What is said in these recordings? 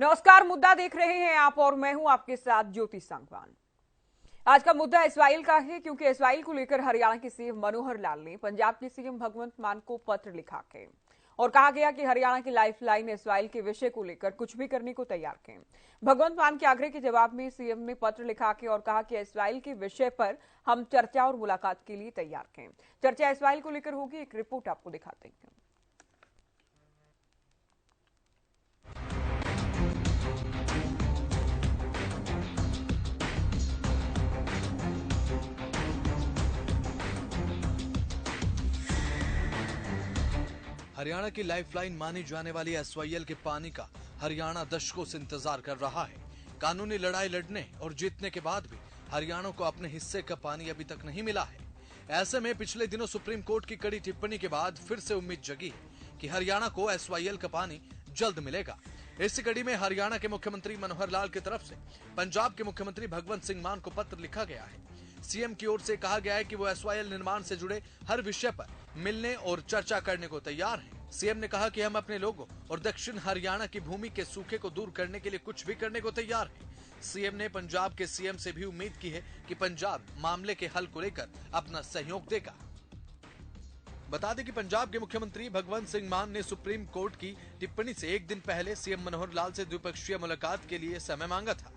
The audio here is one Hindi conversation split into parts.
नमस्कार। मुद्दा देख रहे हैं आप और मैं हूं आपके साथ ज्योति सांगवान। आज का मुद्दा एसवाईएल का है, क्योंकि एसवाईएल को लेकर हरियाणा के सीएम मनोहर लाल ने पंजाब के सीएम भगवंत मान को पत्र लिखा है और कहा गया कि हरियाणा की लाइफलाइन एसवाईएल के विषय को लेकर कुछ भी करने को तैयार है। भगवंत मान के आग्रह के जवाब में सीएम ने पत्र लिखा के और कहा कि एसवाईएल के विषय पर हम चर्चा और मुलाकात के लिए तैयार हैं। चर्चा एसवाईएल को लेकर होगी, एक रिपोर्ट आपको दिखाते हैं। हरियाणा की लाइफलाइन मानी जाने वाली एसवाईएल के पानी का हरियाणा दशकों से इंतजार कर रहा है। कानूनी लड़ाई लड़ने और जीतने के बाद भी हरियाणा को अपने हिस्से का पानी अभी तक नहीं मिला है। ऐसे में पिछले दिनों सुप्रीम कोर्ट की कड़ी टिप्पणी के बाद फिर से उम्मीद जगी है कि हरियाणा को एसवाईएल का पानी जल्द मिलेगा। इसी कड़ी में हरियाणा के मुख्यमंत्री मनोहर लाल की तरफ से पंजाब के मुख्यमंत्री भगवंत सिंह मान को पत्र लिखा गया है। सीएम की ओर से कहा गया है कि वो एसवाईएल निर्माण से जुड़े हर विषय पर मिलने और चर्चा करने को तैयार हैं। सीएम ने कहा कि हम अपने लोगों और दक्षिण हरियाणा की भूमि के सूखे को दूर करने के लिए कुछ भी करने को तैयार हैं। सीएम ने पंजाब के सीएम से भी उम्मीद की है कि पंजाब मामले के हल को लेकर अपना सहयोग देगा। बता दें कि पंजाब के मुख्यमंत्री भगवंत सिंह मान ने सुप्रीम कोर्ट की टिप्पणी से एक दिन पहले सीएम मनोहर लाल से द्विपक्षीय मुलाकात के लिए समय मांगा था।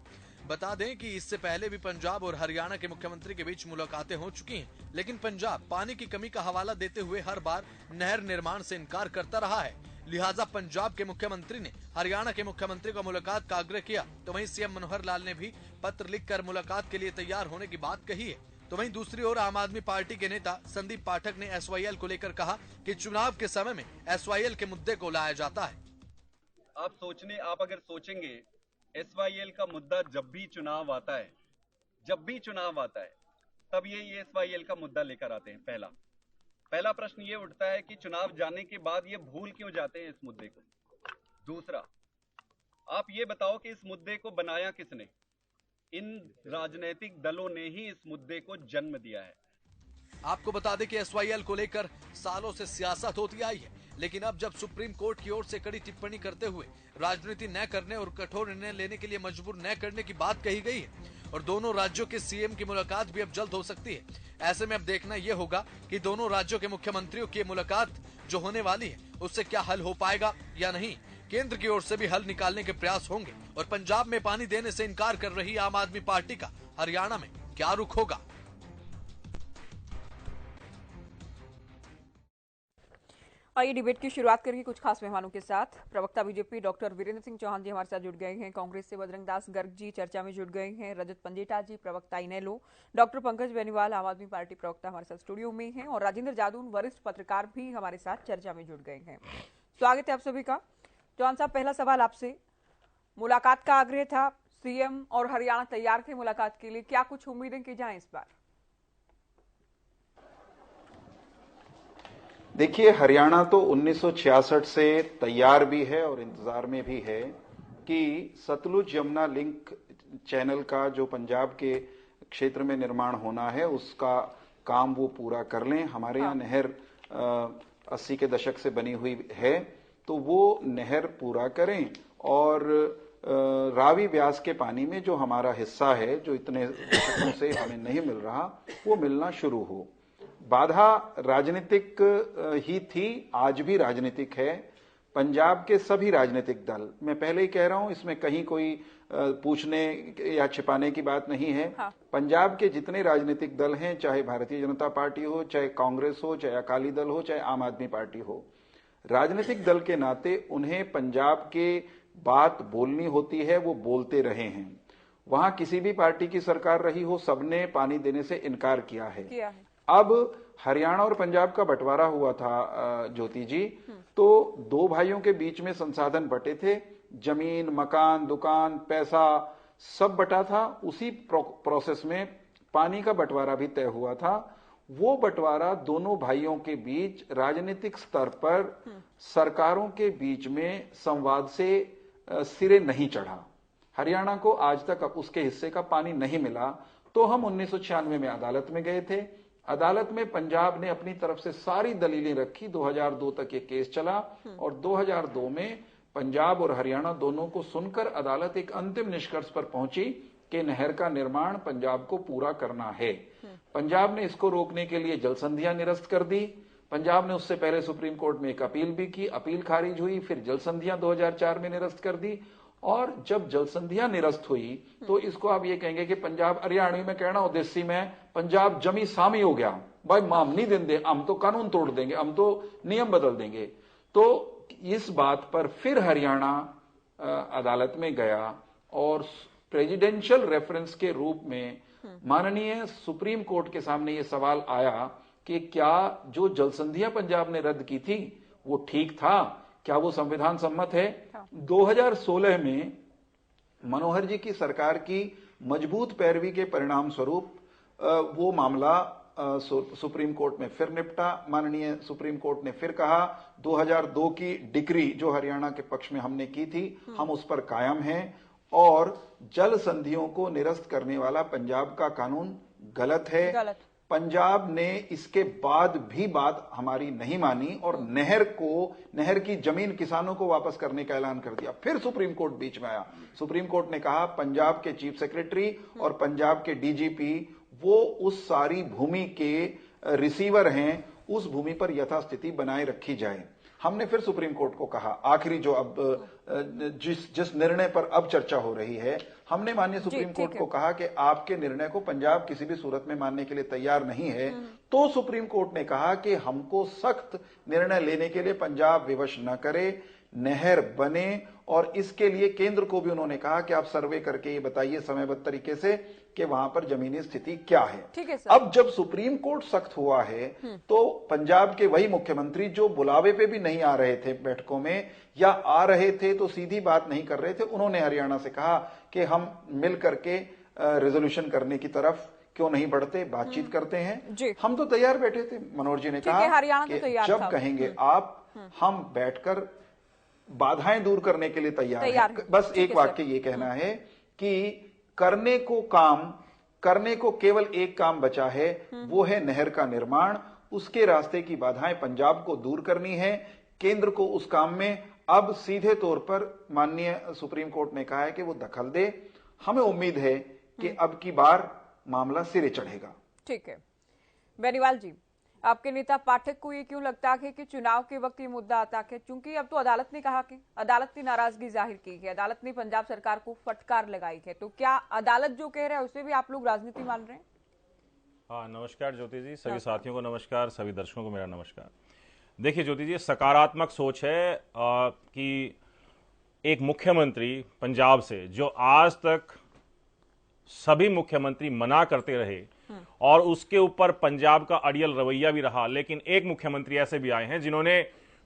बता दें कि इससे पहले भी पंजाब और हरियाणा के मुख्यमंत्री के बीच मुलाकातें हो चुकी हैं, लेकिन पंजाब पानी की कमी का हवाला देते हुए हर बार नहर निर्माण से इनकार करता रहा है। लिहाजा पंजाब के मुख्यमंत्री ने हरियाणा के मुख्यमंत्री को मुलाकात का आग्रह किया, तो वहीं सीएम मनोहर लाल ने भी पत्र लिखकर मुलाकात के लिए तैयार होने की बात कही है। तो वहीं दूसरी ओर आम आदमी पार्टी के नेता संदीप पाठक ने एसवाईएल को लेकर कहा कि चुनाव के समय में एसवाईएल के मुद्दे को लाया जाता है। आप अगर सोचेंगे एसवाईएल का मुद्दा जब भी चुनाव आता है, तब ये एसवाईएल का मुद्दा लेकर आते हैं। पहला प्रश्न ये उठता है कि चुनाव जाने के बाद ये भूल क्यों जाते हैं इस मुद्दे को। दूसरा, आप ये बताओ कि इस मुद्दे को बनाया किसने? इन राजनीतिक दलों ने ही इस मुद्दे को जन्म दिया है। आपको बता दें कि एसवाईएल को लेकर सालों से सियासत होती आई है, लेकिन अब जब सुप्रीम कोर्ट की ओर से कड़ी टिप्पणी करते हुए राजनीति न करने और कठोर निर्णय लेने के लिए मजबूर न करने की बात कही गई है और दोनों राज्यों के सीएम की मुलाकात भी अब जल्द हो सकती है। ऐसे में अब देखना यह होगा कि दोनों राज्यों के मुख्यमंत्रियों की मुलाकात जो होने वाली है उससे क्या हल हो पाएगा या नहीं। केंद्र की ओर से भी हल निकालने के प्रयास होंगे और पंजाब में पानी देने से इनकार कर रही आम आदमी पार्टी का हरियाणा में क्या रुख होगा। आइए डिबेट की शुरुआत करेंगे कुछ खास मेहमानों के साथ। प्रवक्ता बीजेपी डॉक्टर वीरेंद्र सिंह चौहान जी हमारे साथ जुड़ गए हैं। कांग्रेस से बजरंग दास गर्ग जी चर्चा में जुड़ गए हैं। रजत पंजेटा जी प्रवक्ता इनेलो, डॉक्टर पंकज बेनीवाल आम आदमी पार्टी प्रवक्ता हमारे साथ स्टूडियो में हैं और राजेंद्र जादून वरिष्ठ पत्रकार भी हमारे साथ चर्चा में जुड़ गए हैं। स्वागत है आप सभी का। चौहान साहब, पहला सवाल आपसे। मुलाकात का आग्रह था, सीएम और हरियाणा तैयार थे मुलाकात के लिए, क्या कुछ उम्मीदें की जाए इस बार? देखिए, हरियाणा तो 1966 से तैयार भी है और इंतजार में भी है कि सतलुज यमुना लिंक चैनल का जो पंजाब के क्षेत्र में निर्माण होना है उसका काम वो पूरा कर लें। हमारे यहाँ नहर 80 के दशक से बनी हुई है, तो वो नहर पूरा करें और रावी ब्यास के पानी में जो हमारा हिस्सा है, जो इतने दशकों से हमें नहीं मिल रहा, वो मिलना शुरू हो। बाधा राजनीतिक ही थी, आज भी राजनीतिक है। पंजाब के सभी राजनीतिक दल, मैं पहले ही कह रहा हूं, इसमें कहीं कोई पूछने या छिपाने की बात नहीं है। हाँ। पंजाब के जितने राजनीतिक दल हैं, चाहे भारतीय जनता पार्टी हो, चाहे कांग्रेस हो, चाहे अकाली दल हो, चाहे आम आदमी पार्टी हो, राजनीतिक दल के नाते उन्हें पंजाब के बात बोलनी होती है, वो बोलते रहे हैं। वहां किसी भी पार्टी की सरकार रही हो, सबने पानी देने से इनकार किया है। अब हरियाणा और पंजाब का बंटवारा हुआ था ज्योति जी, तो दो भाइयों के बीच में संसाधन बटे थे, जमीन, मकान, दुकान, पैसा सब बटा था। उसी प्रोसेस में पानी का बंटवारा भी तय हुआ था। वो बंटवारा दोनों भाइयों के बीच राजनीतिक स्तर पर सरकारों के बीच में संवाद से सिरे नहीं चढ़ा। हरियाणा को आज तक उसके हिस्से का पानी नहीं मिला, तो हम 1996 में अदालत में गए थे। अदालत में पंजाब ने अपनी तरफ से सारी दलीलें रखी। 2002 तक ये केस चला और 2002 में पंजाब और हरियाणा दोनों को सुनकर अदालत एक अंतिम निष्कर्ष पर पहुंची कि नहर का निर्माण पंजाब को पूरा करना है। पंजाब ने इसको रोकने के लिए जल संधियां निरस्त कर दी। पंजाब ने उससे पहले सुप्रीम कोर्ट में एक अपील भी की, अपील खारिज हुई, फिर जल संधियां 2004 में निरस्त कर दी। और जब जल संधियां निरस्त हुई तो इसको आप ये कहेंगे कि पंजाब, हरियाणवी में कहना हो देसी में, पंजाब जमी सामी हो गया, भाई माम नहीं देंगे, हम तो कानून तोड़ देंगे, हम तो नियम बदल देंगे। तो इस बात पर फिर हरियाणा अदालत में गया और प्रेसिडेंशियल रेफरेंस के रूप में माननीय सुप्रीम कोर्ट के सामने यह सवाल आया कि क्या जो जल संधियां पंजाब ने रद्द की थी वो ठीक था, क्या वो संविधान सम्मत है। 2016 में मनोहर जी की सरकार की मजबूत पैरवी के परिणाम स्वरूप वो मामला सुप्रीम कोर्ट में फिर निपटा। माननीय सुप्रीम कोर्ट ने फिर कहा 2002 की डिक्री जो हरियाणा के पक्ष में हमने की थी, हम उस पर कायम हैं और जल संधियों को निरस्त करने वाला पंजाब का कानून गलत है। पंजाब ने इसके बाद भी बात हमारी नहीं मानी और नहर की जमीन किसानों को वापस करने का ऐलान कर दिया। फिर सुप्रीम कोर्ट बीच में आया। सुप्रीम कोर्ट ने कहा पंजाब के चीफ सेक्रेटरी और पंजाब के डीजीपी वो उस सारी भूमि के रिसीवर हैं, उस भूमि पर यथास्थिति बनाए रखी जाए। हमने फिर सुप्रीम कोर्ट को कहा, आखिरी जो अब जिस निर्णय पर अब चर्चा हो रही है, हमने माननीय सुप्रीम कोर्ट को कहा कि आपके निर्णय को पंजाब किसी भी सूरत में मानने के लिए तैयार नहीं है। तो सुप्रीम कोर्ट ने कहा कि हमको सख्त निर्णय लेने के लिए पंजाब विवश न करे, नहर बने और इसके लिए केंद्र को भी उन्होंने कहा कि आप सर्वे करके ये बताइए समयबद्ध तरीके से कि वहां पर जमीनी स्थिति क्या है। ठीक है सर। अब जब सुप्रीम कोर्ट सख्त हुआ है तो पंजाब के वही मुख्यमंत्री जो बुलावे पे भी नहीं आ रहे थे बैठकों में, या आ रहे थे तो सीधी बात नहीं कर रहे थे, उन्होंने हरियाणा से कहा कि हम मिल करके रेजोल्यूशन करने की तरफ क्यों नहीं बढ़ते, बातचीत करते हैं। हम तो तैयार बैठे थे। मनोहर जी ने कहा कि जब कहेंगे आप, हम बैठकर बाधाएं दूर करने के लिए तैयार हैं। बस एक वाक्य ये कहना है कि करने को केवल एक काम बचा है, वो है नहर का निर्माण। उसके रास्ते की बाधाएं पंजाब को दूर करनी है, केंद्र को उस काम में अब सीधे तौर पर माननीय सुप्रीम कोर्ट ने कहा है कि वो दखल दे। हमें उम्मीद है कि अब की बार मामला सिरे चढ़ेगा। ठीक है बेनीवाल जी, आपके नेता पाठक को ये क्यों लगता है कि चुनाव के वक्त ये मुद्दा आता है? क्योंकि अब तो अदालत ने कहा कि अदालत ने नाराजगी जाहिर की है, अदालत ने पंजाब सरकार को फटकार लगाई है, तो क्या अदालत जो कह रहा है उसे भी आप लोग राजनीति मान रहे हैं? हाँ, नमस्कार ज्योति जी, सभी साथियों को नमस्कार, सभी दर्शकों को मेरा नमस्कार। देखिए ज्योति जी, सकारात्मक सोच है कि एक मुख्यमंत्री पंजाब से, जो आज तक सभी मुख्यमंत्री मना करते रहे और उसके ऊपर पंजाब का अड़ियल रवैया भी रहा, लेकिन एक मुख्यमंत्री ऐसे भी आए हैं जिन्होंने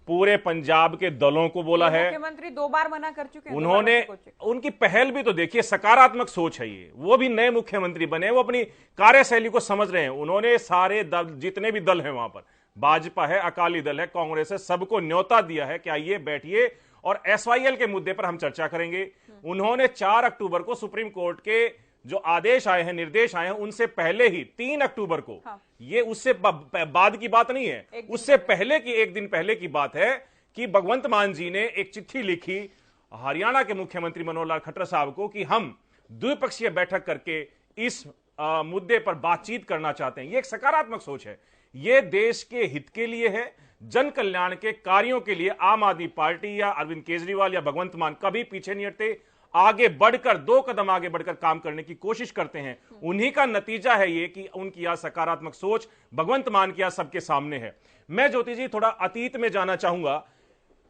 पूरे पंजाब के दलों को बोला है। मुख्यमंत्री 2 बार मना कर चुके हैं। उन्होंने, उनकी पहल भी तो देखिए, सकारात्मक सोच है ये। वो भी नए मुख्यमंत्री बने, वो अपनी कार्यशैली को समझ रहे हैं। उन्होंने सारे दल, जितने भी दल हैं वहां पर, भाजपा है, अकाली दल है, कांग्रेस है, सबको न्योता दिया है कि आइए बैठिए और एसवाईएल के मुद्दे पर हम चर्चा करेंगे। उन्होंने 4 अक्टूबर को सुप्रीम कोर्ट के जो आदेश आए हैं, निर्देश आए हैं, उनसे पहले ही 3 अक्टूबर को, ये उससे बाद की बात नहीं है, उससे पहले की, एक दिन पहले की बात है कि भगवंत मान जी ने एक चिट्ठी लिखी हरियाणा के मुख्यमंत्री मनोहर लाल खट्टर साहब को कि हम द्विपक्षीय बैठक करके इस मुद्दे पर बातचीत करना चाहते हैं। ये एक सकारात्मक सोच है, ये देश के हित के लिए है, जन कल्याण के कार्यों के लिए। आम आदमी पार्टी या अरविंद केजरीवाल या भगवंत मान कभी पीछे नहीं हटते, आगे बढ़कर 2 कदम आगे बढ़कर काम करने की कोशिश करते हैं। उन्हीं का नतीजा है ये कि उनकी यह सकारात्मक सोच भगवंत मान की सबके सामने है। मैं ज्योति जी थोड़ा अतीत में जाना चाहूंगा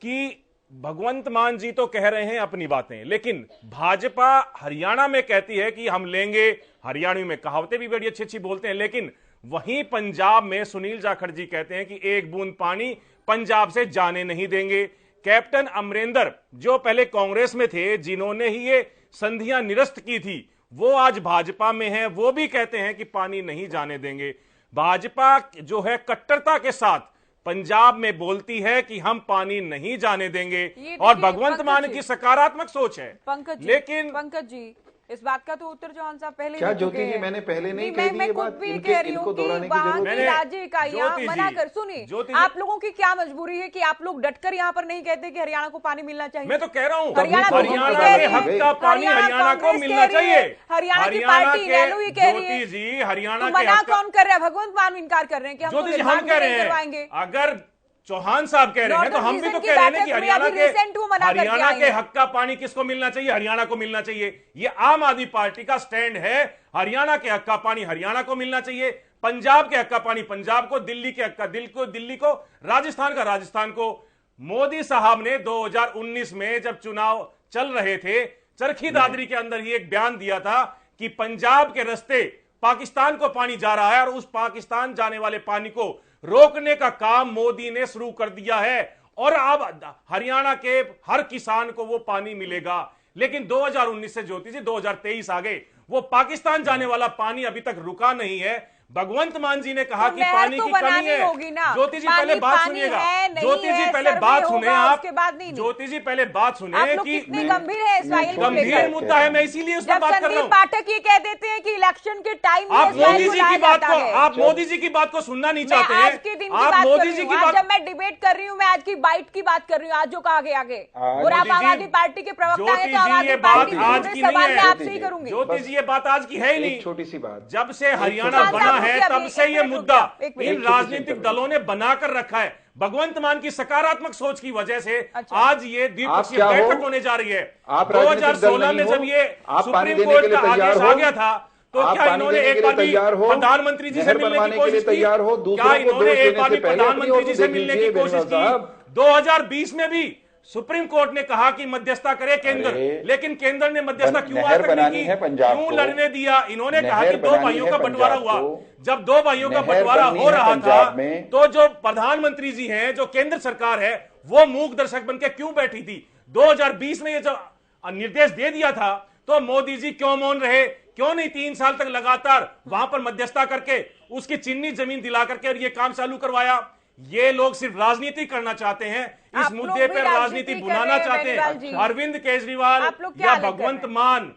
कि भगवंत मान जी तो कह रहे हैं अपनी बातें, लेकिन भाजपा हरियाणा में कहती है कि हम लेंगे। हरियाणवी में कहावतें भी बड़ी अच्छी अच्छी बोलते हैं, लेकिन वहीं पंजाब में सुनील जाखड़ जी कहते हैं कि एक बूंद पानी पंजाब से जाने नहीं देंगे। कैप्टन अमरिंदर जो पहले कांग्रेस में थे, जिन्होंने ही ये संधियां निरस्त की थी, वो आज भाजपा में हैं, वो भी कहते हैं कि पानी नहीं जाने देंगे। भाजपा जो है कट्टरता के साथ पंजाब में बोलती है कि हम पानी नहीं जाने देंगे, और भगवंत मान की सकारात्मक सोच है। पंकज लेकिन पंकज जी, इस बात का तो उत्तर चौहान साहब पहले क्या दे चुके ज्योति जी, हैं। मैंने पहले नहीं कह दी मैं ये खुद बात? भी इनके- कह रही हूँ इनको कि दोहराने की वहाँ जरूरत की नहीं। राज्य इकाइयां ज्योति मना जी, कर सुनिए। ज्योति जी- आप लोगों की क्या मजबूरी है कि आप लोग डटकर यहाँ पर नहीं कहते कि हरियाणा को पानी मिलना चाहिए? मैं तो कह रहा हूँ हरियाणा हरियाणा कह के रही हक है, का पानी हरियाणा को कांग्रेस मिलना कह रही है, चाहिए। हरियाणा की पार्टी इनेलो ही कह रही है। ज्योति जी, हरियाणा तो के मना हक का- कौन कर रहा है? भगवंत मान इनकार कर रहे हैं कि हम ज्योति जी, हम कह रहे हैं अगर चौहान साहब कह रहे हैं तो नॉर्दर्न हम भी तो रीजन की कह रहे हैं बैठक कि में हरियाणा अभी recent वो मना करके हरियाणा आई के है। हक का पानी किसको मिलना चाहिए? हरियाणा को मिलना चाहिए। ये आम आदमी पार्टी का स्टैंड है। हरियाणा के हक का पानी हरियाणा को मिलना चाहिए, पंजाब के हक का पानी पंजाब को, दिल्ली के हक का दिल्ली को, राजस्थान का राजस्थान को। मोदी साहब ने 2019 में जब चुनाव चल रहे थे, चरखी दादरी के अंदर ही एक बयान दिया था कि पंजाब के रास्ते पाकिस्तान को पानी जा रहा है और उस पाकिस्तान जाने वाले पानी को रोकने का काम मोदी ने शुरू कर दिया है और अब हरियाणा के हर किसान को वो पानी मिलेगा। लेकिन 2019 से ज्योति जी 2023 आ गए, वो पाकिस्तान जाने वाला पानी अभी तक रुका नहीं है। भगवंत मान जी ने कहा तो कि नहर पानी तो की कमी बनानी है। होगी ना। ज्योति जी पानी- पहले बात पानी सुनिएगा। है, नहीं ज्योति जी है, पहले सर्वे बात होगा, सुने आप। उसके बाद नहीं। ज्योति जी पहले बात सुने आप लोग कि कितने गंभीर है इस फाइल को गंभीर लेकर। मुद्दा है, मैं इसीलिए उस पर जब बात कर रहा संदीप हूँ। पाठक ये कह देते हैं कि इलेक्शन के टाइम आप मोदी जी की बात को मोदी जी की बात को सुनना नहीं मैं चाहते आज हैं। के दिन की आप बात कर मोदी रही जी हूँ। की आज बात जब मैं डिबेट कर रही हूँ, मैं आज की बाइट की बात कर रही हूँ। आज जो कहा गया आगे आज और आप मोदी आम जी- आदमी पार्टी के प्रवक्ता ज्योति हैं तो आम जी, आदमी ये बात पार्टी आज पूरे की नहीं सवाल है। मैं आपसे ही करूंगी। ज्योति जी ये बात आज की है ही नहीं। एक छोटी सी बात, जब से हरियाणा साहब, बना रुकिए है अभी, तब से एक ये मिनट मुद्दा रुकिए, एक मिनट। इन राजनीतिक दलों ने बनाकर रखा है। भगवंत मान की सकारात्मक सोच की वजह से अच्छा। आज ये द्विपक्षीय क्या हो? बैठक होने जा रही है। आप राजनीतिक दल 2016 में नहीं जब हो? ये आप पानी सुप्रीम देने कोर्ट के लिए का तैयार आदेश हो? आ गया था तो आप क्या पानी इन्होंने देने के एक लिए बार भी तैयार हो? प्रधानमंत्री जी से नहर मिलने बनवाने की के लिए कोशिश की? तैयार हो? दूसरों क्या को इन्होंने दोष एक देने बार से भी पहले अपनी प्रधानमंत्री जी ओर से देख मिलने की लीजिए कोशिश बेनीवाल की? साहब। 2020 में भी सुप्रीम कोर्ट ने कहा कि मध्यस्थता करे केंद्र, अरे, लेकिन केंद्र ने मध्यस्थता क्यों नहर आज तक नहीं बनानी की? है पंजाब क्यों को। लड़ने दिया? इन्होंने कहा नहर कि दो बनानी भाइयों है का बंटवारा पंजाब हुआ। को। जब दो भाइयों का नहर बंटवारा बननी हो है रहा था पंजाब में। तो जो प्रधानमंत्री जी हैं, जो केंद्र सरकार है, वो मूक दर्शक बन के क्यों बैठी थी? 2020 में ये जब निर्देश दे दिया था तो मोदी जी क्यों मौन रहे? क्यों नहीं 3 साल तक लगातार वहां पर मध्यस्थता करके उसकी चिन्नी जमीन दिला करके और ये काम चालू करवाया? ये लोग सिर्फ राजनीति करना चाहते हैं, इस आप लोग मुद्दे भी पर राजनीति राजनीति कर बुलाना रहे हैं, चाहते बेनीवाल जी। हैं। अरविंद केजरीवाल आप लोग क्या या अलग कर भगवंत रहे हैं? मान,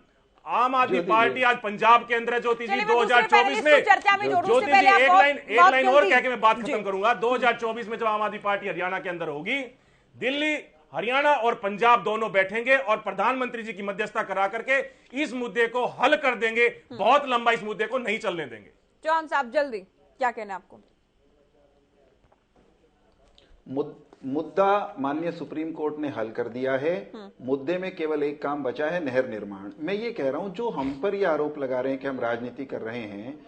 आम आदमी ज्योति जी। पार्टी आज पंजाब के अंदर है। ज्योति जी चलिए, मैं दूसरे 2024 पैनलिस्ट में को चर्चा में जोड़ूं, ज्योति उससे पहले जी आप एक बहुत लाइन और जल्दी- कह के मैं बात जी। खत्म करूंगा। 2024 में जब आम आदमी पार्टी हरियाणा के अंदर होगी, दिल्ली, हरियाणा और पंजाब दोनों बैठेंगे और प्रधानमंत्री जी की मध्यस्थता करा करके इस मुद्दे को हल कर देंगे। बहुत लंबा इस मुद्दे को नहीं चलने देंगे। चौहान साहब जल्दी क्या कहना है आपको? मुद्दा माननीय सुप्रीम कोर्ट ने हल कर दिया है। मुद्दे में केवल एक काम बचा है, नहर निर्माण। मैं ये कह रहा हूं, जो हम पर ये आरोप लगा रहे हैं कि हम राजनीति कर रहे हैं,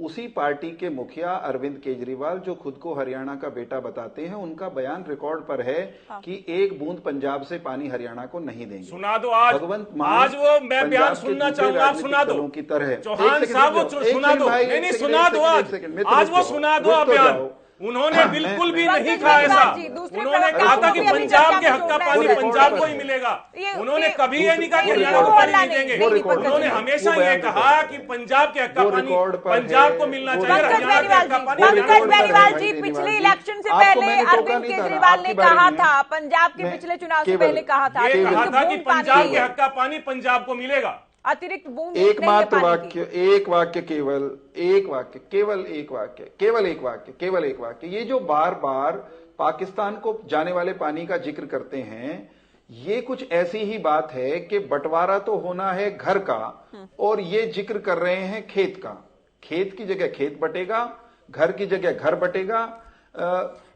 उसी पार्टी के मुखिया अरविंद केजरीवाल, जो खुद को हरियाणा का बेटा बताते हैं, उनका बयान रिकॉर्ड पर है कि एक बूंद पंजाब से पानी हरियाणा को नहीं देंगे। सुना दो आज। भगवंत मान आज वो मैं पंजाब बयान के सुनना दूसरे चाहूंगा, आप राजनीतिक सुना दो दलों की तरह। चौहान एक सेकंड साहब, वो रुक जाओ, एक सुना सेकंड दो। भाई, नहीं एक नहीं, सेकंड, सुना एक दो सेकंड, आज। एक सेकंड, मैं तो आज रुक वो जाओ, सुना दो रुक आप तो बयान। जाओ। उन्होंने बिल्कुल भी पंकज नहीं कहा ऐसा। बेनीवाल जी, दूसरे उन्होंने प्रवक्ता कहा था को कि भी अभी पंजाब चर्चा के में हक का जोड़ना पानी है। पंजाब को ही मिलेगा। ये- उन्होंने ये- कभी ये नहीं कहा कि वो हरियाणा को रिकॉर्ड पानी पर नहीं है। देंगे। वो रिकॉर्ड पर उन्होंने है। हमेशा वो ये बयान कहा रिकॉर्ड कि पर है। पंजाब के हक का वो पानी रिकॉर्ड पर पंजाब है। को मिलना वो चाहिए, पंकज हरियाणा के हक का बेनीवाल पानी जी, हरियाणा पंकज को मिलना बेनीवाल चाहिए। जी, बेनीवाल पिछले जी, इलेक्शन से आपको पहले मैंने टोका अरविंद नहीं था ना, केजरीवाल ने आपकी बारी कहा है। था, पंजाब के मैं पिछले चुनाव से केवल- पहले कहा था ये कि कहा था कि बूंद पानी पंजाब के नहीं है। हक का पानी पंजाब को मिलेगा। अतिरिक्त बूंद एक नहीं है मात्र पानी की। वाक्य, एक वाक्य, केवल एक वाक्य, केवल एक वाक्य, केवल एक वाक्य, केवल एक वाक्य। ये जो बार बार पाकिस्तान को जाने वाले पानी का जिक्र करते हैं, ये कुछ ऐसी ही बात है कि बंटवारा तो होना है घर का और ये जिक्र कर रहे हैं खेत का। खेत की जगह खेत बटेगा, घर की जगह घर बटेगा,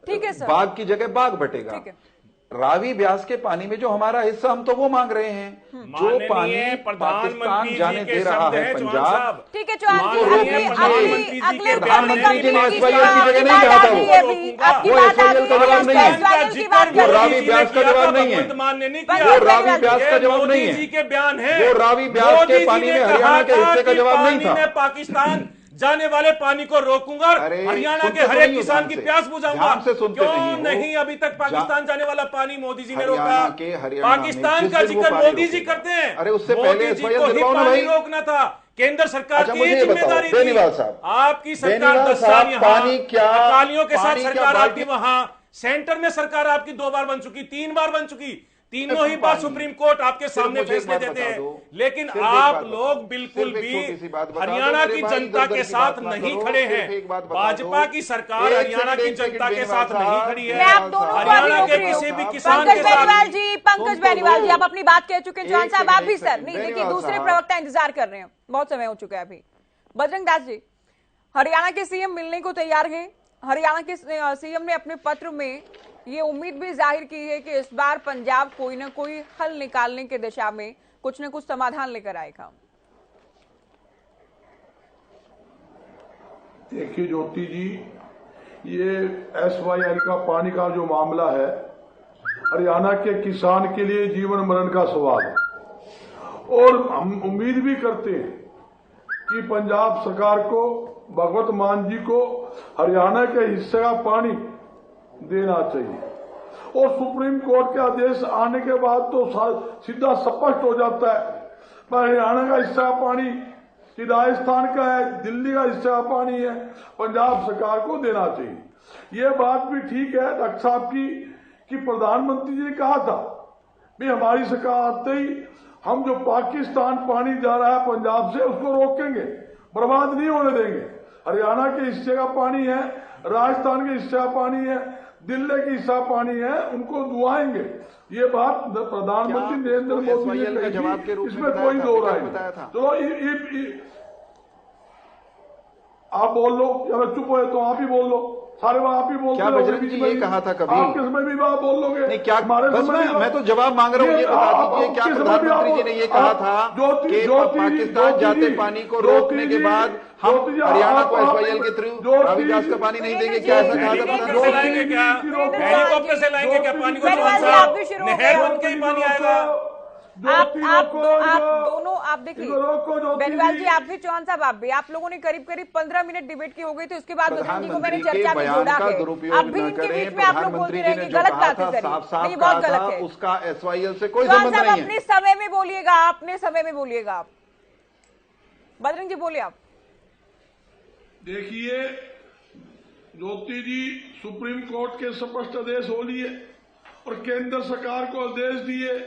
ठीक है सर। बाग की जगह बाग बटेगा। ठीक है। रावी ब्यास के पानी में जो हमारा हिस्सा, हम तो वो मांग रहे हैं। जो माननीय पानी प्रधानमंत्री पाकिस्तान जी जाने के दे रहा शब्द है हैं, चौहान पंजाब, साहब। ठीक है चौहान जी, उनको अगली रोकना अगली चाहिए। अगले प्रधानमंत्री जी ने अगली SYL की जगह नहीं बात कहा था आ रही वो। है अभी, आपकी वो बात आ SYL रही का है, जवाब नहीं है। SYL की बात वो कर रही रावी है। ब्यास का जवाब नहीं है। भगवंत मान ने नहीं पंकज किया। वो रावी ब्यास का ये जवाब नहीं मोदी है। जी के बयान है। वो रावी ब्यास के मोदी जी पानी ने में कहा हरियाणा के था हिस्से का कि जवाब नहीं पानी था। में पाकिस्तान जाने वाले पानी को रोकूंगा, अरे, हरियाणा सुनते के तो हर एक नहीं हो किसान ध्यान की से। प्यास बुझाऊंगा। ध्यान से सुनते क्यों नहीं हो। नहीं अभी तक पाकिस्तान जाने वाला पानी मोदी जी ने रोका? हरियाणा के हरियाणा में पाकिस्तान जिस का दिन वो जिक्र पानी मोदी जी रोकेगा। करते हैं। अरे, उससे मोदी पहले जी SYL को ही दिलवाओ ना पानी भाई। रोकना था। केंद्र सरकार अच्छा, की मुझे ये ये बताओ, जिम्मेदारी थी। बेनीवाल साहब, आपकी सरकार बेनीवाल 10 साल साहब, यहाँ, पानी क्या- अकालियों के साथ पानी क्या सरकार आपकी बाल्टी- वहां, सेंटर में सरकार आपकी 2 बार बन चुकी, 3 बार बन चुकी। तीनों ही बात सुप्रीम कोर्ट आपके सामने फैसले देते हैं, लेकिन आप लोग बिल्कुल भी हरियाणा की जनता के साथ नहीं खड़े हैं। भाजपा की सरकार हरियाणा की जनता के साथ नहीं खड़ी है, हरियाणा के किसी भी किसान के साथ। पंकज बेनीवाल जी, आप अपनी बात कह चुके हैं। चौहान साहब आप भी सर नहीं, देखिए दूसरे प्रवक्ता इंतजार कर रहे हैं, बहुत समय हो चुका है अभी। बजरंग दास जी, हरियाणा के सीएम मिलने को तैयार हैं। हरियाणा के सीएम ने अपने पत्र में ये उम्मीद भी जाहिर की है कि इस बार पंजाब कोई ना कोई हल निकालने की दिशा में कुछ न कुछ समाधान लेकर आएगा। देखिए ज्योति जी, ये SYL का पानी का जो मामला है, हरियाणा के किसान के लिए जीवन मरण का सवाल है, और हम उम्मीद भी करते हैं कि पंजाब सरकार को, भगवंत मान जी को हरियाणा के हिस्से का पानी देना चाहिए। और सुप्रीम कोर्ट के आदेश आने के बाद तो सीधा स्पष्ट हो जाता है, हरियाणा का हिस्सा पानी कि राजस्थान का है, दिल्ली का हिस्सा पानी है, पंजाब सरकार को देना चाहिए। ये बात भी ठीक है डॉक्टर साहब की कि प्रधानमंत्री जी ने कहा था भी हमारी सरकार आते ही हम जो पाकिस्तान पानी जा रहा है पंजाब से उसको रोकेंगे, बर्बाद नहीं होने देंगे। हरियाणा के हिस्से का पानी है, राजस्थान के हिस्से का पानी है, दिल्ली के हिस्सा पानी है, उनको दुआएंगे। ये बात प्रधानमंत्री नरेंद्र मोदी ने कही थी, इसमें कोई दो राय नहीं। चलो आप बोल लो, या मैं चुप हो तो आप ही बोल लो, सारे बात आप ही बोलते क्या बजरंग जी ये कहा था कभी? आप किसमें भी बात बोल लोगे? नहीं, क्या बस मैं तो जवाब मांग रहा हूँ, ये बता दीजिए क्या प्रधानमंत्री जी ने ये कहा था कि पाकिस्तान जाते पानी को रोकने के बाद हम हरियाणा को SYL के थ्रू रावी व्यास का पानी नहीं देंगे, क्या ऐसा कहा था? लाएंगे क्या, हेलीकॉप्टर से लाएंगे क्या पानी को? नहर बन के ही पानी आएगा। आप दोनों आप देखिए, बेनीवाल जी आप भी, चौहान साहब आप भी, आप लोगों ने करीब 15 मिनट डिबेट की हो गई थी, उसके बाद बजरंग जी को मैंने चर्चा में जोड़ा है। अब भी इनके बीच में आप लोग बोलते रहेंगे, गलत बातें करिए, ये बहुत गलत है। उसका SYL से कोई संबंध नहीं है। अपने समय में बोलिएगा, अपने समय में बोलिएगा आप। बजरंग जी बोलिए आप। देखिए ज्योति जी, सुप्रीम कोर्ट के स्पष्ट आदेश हो लिए और केंद्र सरकार को आदेश दिए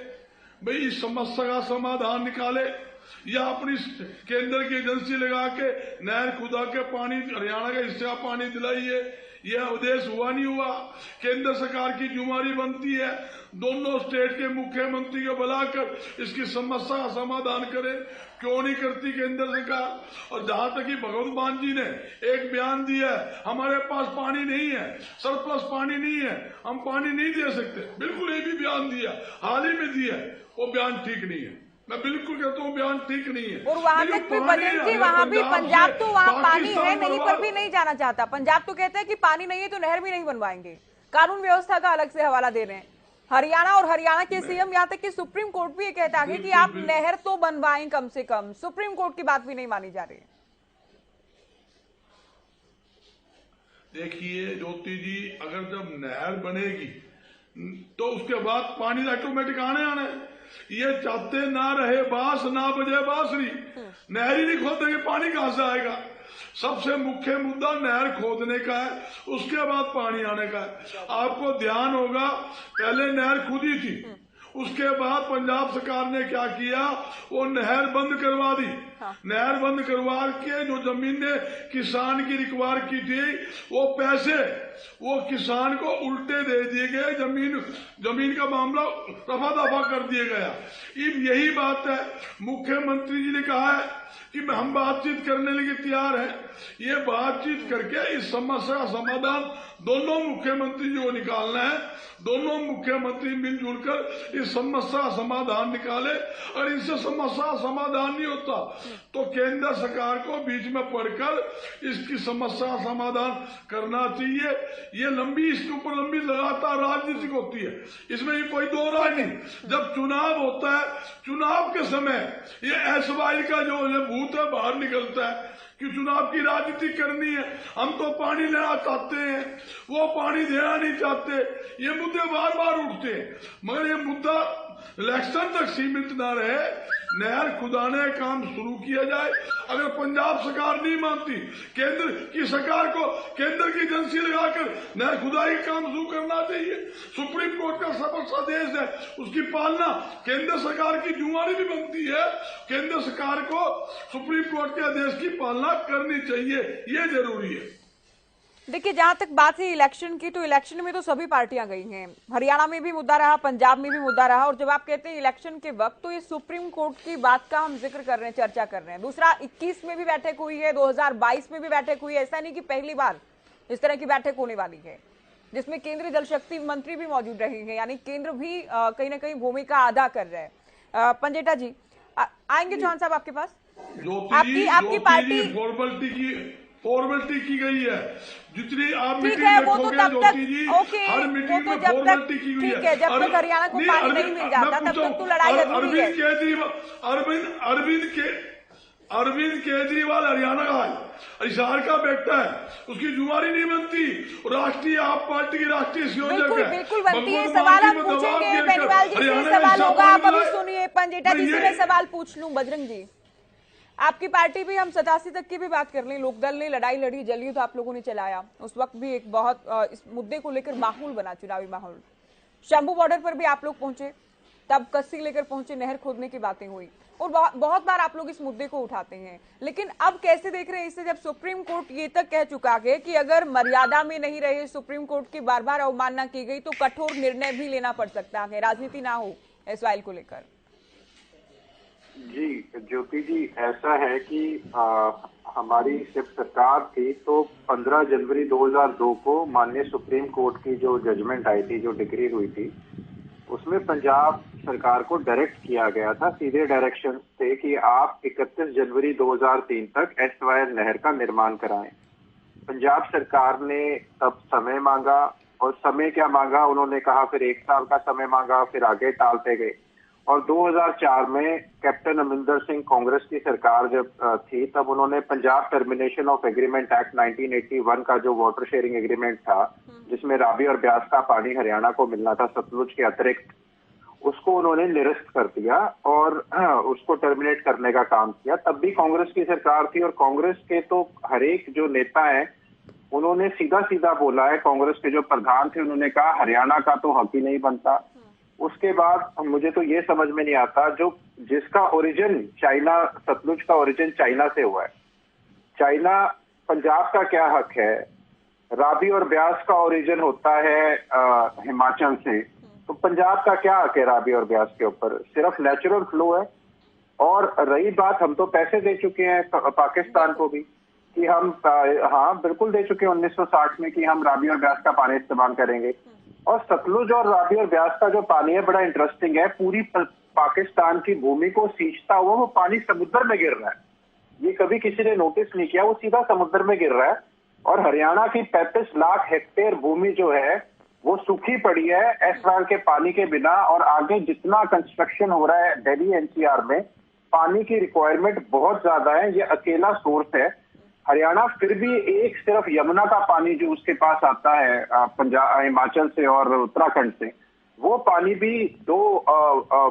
भाई इस समस्या का समाधान निकाले, या अपनी केंद्र की एजेंसी लगा के नहर खुदा के पानी हरियाणा के हिस्से का पानी दिलाइए। यह आदेश हुआ नहीं हुआ। केंद्र सरकार की जिम्मेदारी बनती है दोनों स्टेट के मुख्यमंत्री को बुलाकर इसकी समस्या का समाधान करे, क्यों नहीं करती केंद्र सरकार? और जहां तक कि भगवंत मान जी ने एक बयान दिया है हमारे पास पानी नहीं है, सरप्लस पानी नहीं है, हम पानी नहीं दे सकते, बिल्कुल ये भी बयान दिया, हाल ही में दिया, वो बयान ठीक नहीं है। मैं बिल्कुल कहता हूँ बयान ठीक नहीं है। और वहां तक भी बजरंग जी, वहां भी पंजाब तो वहां पानी है नहीं पर भी नहीं जाना चाहता। पंजाब तो कहता है कि पानी नहीं है तो नहर भी नहीं बनवाएंगे, कानून व्यवस्था का अलग से हवाला दे रहे हैं। हरियाणा और हरियाणा के सीएम, यहाँ तक कि सुप्रीम कोर्ट भी ये कहता है कि आप नहर तो बनवाएं कम से कम, सुप्रीम कोर्ट की बात भी नहीं मानी जा रही है। देखिए ज्योति जी, अगर जब नहर बनेगी तो उसके बाद पानी ऑटोमेटिक आने ये चाहते ना रहे बास ना बजे बांसुरी, नहर ही नहीं खोदेंगे पानी कहां से आएगा? सबसे मुख्य मुद्दा नहर खोदने का है, उसके बाद पानी आने का है। आपको ध्यान होगा पहले नहर खुदी थी, उसके बाद पंजाब सरकार ने क्या किया, वो नहर बंद करवा दी। नहर बंद करवा के जो जमीनें किसान की रिक्वायर की थी वो पैसे वो किसान को उल्टे दे दिए गए, जमीन का मामला रफा दफा कर दिया गया। अब यही बात है, मुख्यमंत्री जी ने कहा है कि हम बातचीत करने के लिए तैयार हैं। ये बातचीत करके इस समस्या का समाधान दोनों मुख्यमंत्री जी को निकालना है। दोनों मुख्यमंत्री मिलजुल कर इस समस्या का समाधान निकाले, और इनसे समस्या का समाधान नहीं होता तो केंद्र सरकार को बीच में पड़कर इसकी समस्या का समाधान करना चाहिए। ये इसके ऊपर लंबी लगातार राजनीतिक होती है, इसमें ये कोई दो राय नहीं। जब चुनाव होता है, चुनाव के समय ये SYL का जो भूत है बाहर निकलता है कि चुनाव की राजनीति करनी है, हम तो पानी लेना चाहते हैं, वो पानी देना नहीं चाहते, ये मुद्दे बार बार उठते हैं। मगर ये मुद्दा इलेक्शन तक सीमित न रहे, नहर खुदाने का काम शुरू किया जाए। अगर पंजाब सरकार नहीं मानती, केंद्र की सरकार को केंद्र की एजेंसी लगाकर नहर खुदाई का काम शुरू करना चाहिए। सुप्रीम कोर्ट का सर्वोच्च आदेश है, उसकी पालना केंद्र सरकार की जिम्मेदारी भी बनती है। केंद्र सरकार को सुप्रीम कोर्ट के आदेश की पालना करनी चाहिए, ये जरूरी है। देखिए, जहां तक बात है इलेक्शन की, तो इलेक्शन में तो सभी पार्टियां गई हैं। हरियाणा में भी मुद्दा रहा, पंजाब में भी मुद्दा रहा, और जब आप कहते हैं इलेक्शन के वक्त, तो ये सुप्रीम कोर्ट की बात का हम जिक्र कर रहे हैं, चर्चा कर रहे हैं। दूसरा, 21 में भी बैठक हुई है, 2022 में भी बैठक हुई है। ऐसा नहीं कि पहली बार इस तरह की बैठक होने वाली है, जिसमें केंद्रीय जल शक्ति मंत्री भी मौजूद रहे हैं, यानी केंद्र भी कहीं ना कहीं भूमिका अदा कर रहे हैं। पंजेटा जी आएंगे, चौहान साहब आपके पास। आपकी पार्टी फॉर्मेलिटी की गई है, जितनी आप मीटिंग है, वो तो रखोगे तब तक जी, हर मीटिंग में फॉर्मेलिटी की गई है। ठीक है, जब तक हरियाणा को पानी नहीं मिल जाता तब तक तो लड़ाई अधूरी है। अरविंद केजरीवाल हरियाणा का है, हिसार का बेटा है, उसकी जुम्मेवारी नहीं बनती। राष्ट्रीय आप पार्टी की राष्ट्रीय संयोजक है। बिल्कुल बनती है। सवाल हम पूछेंगे, बेनीवाल जी से सवाल होगा, आप अभी सुनिए। पंजेटा जी से मैं सवाल पूछ लूं। बजरंग जी, आपकी पार्टी भी, हम 87 तक की भी बात कर लें, लोकदल ने लड़ाई लड़ी, जलयुद्ध आप लोगों ने चलाया, उस वक्त भी एक बहुत इस मुद्दे को लेकर माहौल बना, चुनावी माहौल। शंभू बॉर्डर पर भी आप लोग पहुंचे, तब कस्सी लेकर पहुंचे, नहर खोदने की बातें हुई, और बहुत बार आप लोग इस मुद्दे को उठाते हैं। लेकिन अब कैसे देख रहे हैं इसे, जब सुप्रीम कोर्ट ये तक कह चुका है कि अगर मर्यादा में नहीं रहे, सुप्रीम कोर्ट की बार बार अवमानना की गई, तो कठोर निर्णय भी लेना पड़ सकता है, राजनीति ना हो एसवाइल को लेकर। जी ज्योति जी, ऐसा है कि हमारी जब सरकार थी तो 15 जनवरी 2002 को माननीय सुप्रीम कोर्ट की जो जजमेंट आई थी, जो डिग्री हुई थी, उसमें पंजाब सरकार को डायरेक्ट किया गया था, सीधे डायरेक्शन थे कि आप 31 जनवरी 2003 तक एसवाईएल नहर का निर्माण कराएं। पंजाब सरकार ने तब समय मांगा, और समय क्या मांगा उन्होंने कहा, फिर 1 साल का समय मांगा, फिर आगे टालते गए। और 2004 में कैप्टन अमरिंदर सिंह कांग्रेस की सरकार जब थी, तब उन्होंने Punjab termination of agreement act 1981 का जो वाटर शेयरिंग एग्रीमेंट था, जिसमें रावी और ब्यास का पानी हरियाणा को मिलना था सतलुज के अतिरिक्त, उसको उन्होंने निरस्त कर दिया और उसको टर्मिनेट करने का काम किया। तब भी कांग्रेस की सरकार थी, और कांग्रेस के तो हर एक जो नेता है उन्होंने सीधा सीधा बोला है। कांग्रेस के जो प्रधान थे उन्होंने कहा हरियाणा का तो हक ही नहीं बनता। उसके बाद मुझे तो ये समझ में नहीं आता, जो जिसका ओरिजिन चाइना, सतलुज का ओरिजिन चाइना से हुआ है, चाइना, पंजाब का क्या हक है? रावी और ब्यास का ओरिजिन होता है हिमाचल से, तो पंजाब का क्या हक है रावी और ब्यास के ऊपर? सिर्फ नेचुरल फ्लो है। और रही बात, हम तो पैसे दे चुके हैं पाकिस्तान को भी, कि हम हाँ बिल्कुल दे चुके हैं 1960 में कि हम रावी और ब्यास का पानी इस्तेमाल करेंगे। और सतलुज और रावी और ब्यास का जो पानी है बड़ा इंटरेस्टिंग है, पूरी पाकिस्तान की भूमि को सींचता हुआ वो पानी समुद्र में गिर रहा है। ये कभी किसी ने नोटिस नहीं किया, वो सीधा समुद्र में गिर रहा है। और हरियाणा की 35 लाख हेक्टेयर भूमि जो है वो सूखी पड़ी है एसवाईएल के पानी के बिना। और आगे जितना कंस्ट्रक्शन हो रहा है दिल्ली एनसीआर में, पानी की रिक्वायरमेंट बहुत ज्यादा है। ये अकेला सोर्स है। हरियाणा फिर भी एक सिर्फ यमुना का पानी जो उसके पास आता है पंजाब, हिमाचल से और उत्तराखंड से, वो पानी भी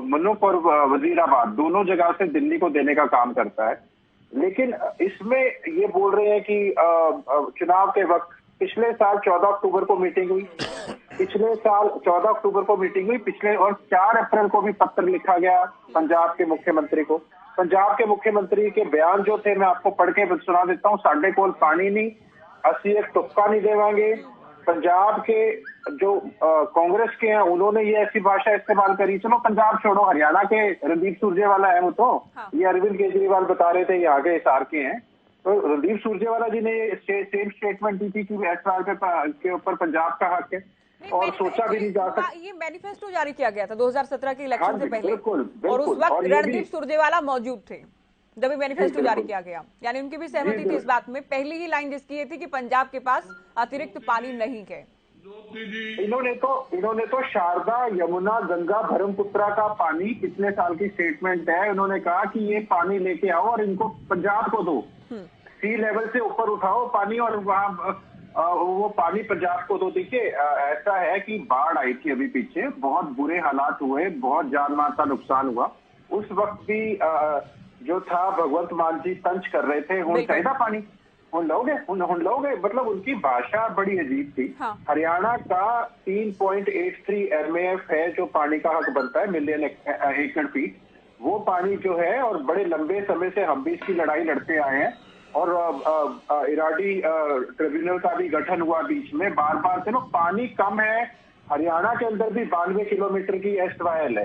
मनुप और वजीराबाद दोनों जगह से दिल्ली को देने का काम करता है। लेकिन इसमें ये बोल रहे हैं कि चुनाव के वक्त, पिछले साल 14 अक्टूबर को मीटिंग हुई, पिछले साल 14 अक्टूबर को मीटिंग हुई पिछले, और 4 अप्रैल को भी पत्र लिखा गया पंजाब के मुख्यमंत्री को। पंजाब के मुख्यमंत्री के बयान जो थे मैं आपको पढ़ के सुना देता हूँ। साढ़े कोल पानी नहीं, असी एक तुक्का नहीं देवांगे। पंजाब के जो कांग्रेस के हैं उन्होंने ये ऐसी भाषा इस्तेमाल करी। चलो पंजाब छोड़ो, हरियाणा के रणदीप सुरजेवाला है वो तो, ये अरविंद केजरीवाल बता रहे थे ये आगे हिसार के हैं, तो रणदीप सुरजेवाला जी ने सेम स्टेटमेंट दी थी कि एसवाईएल के ऊपर पंजाब का हक है। और सोचा भी नहीं जा सकता। ये मैनिफेस्टो जारी किया गया था 2017 के इलेक्शन से पहले, बिल्कुल, और उस वक्त रणदीप सुरजेवाला मौजूद थे जब मैनिफेस्टो जारी किया गया, यानी उनकी भी सहमति थी इस बात में। पहली ही लाइन जिसकी ये थी कि पंजाब के पास अतिरिक्त पानी नहीं है। इन्होंने तो शारदा, यमुना, गंगा, ब्रह्मपुत्रा का पानी पिछले साल की स्टेटमेंट है। उन्होंने कहा कि ये पानी लेके आओ और इनको पंजाब को दो, सी लेवल से ऊपर उठाओ पानी और वहाँ वो पानी पंजाब को तो देखिए ऐसा है कि बाढ़ आई थी अभी पीछे, बहुत बुरे हालात हुए, बहुत जान माल का नुकसान हुआ। उस वक्त भी जो था भगवंत मान जी तंज कर रहे थे, हुण चाहिए पानी, हुण लोगे, मतलब उनकी भाषा बड़ी अजीब थी। हाँ। हरियाणा का 3.83 MAF है जो पानी का हक बनता है, मिलियन एकड़ फीट। वो पानी जो है, और बड़े लंबे समय से हम भी इसकी लड़ाई लड़ते आए हैं, और इराडी ट्रिब्यूनल का भी गठन हुआ बीच में, बार बार से पानी कम है। हरियाणा के अंदर भी 92 किलोमीटर की एस्टवायर है,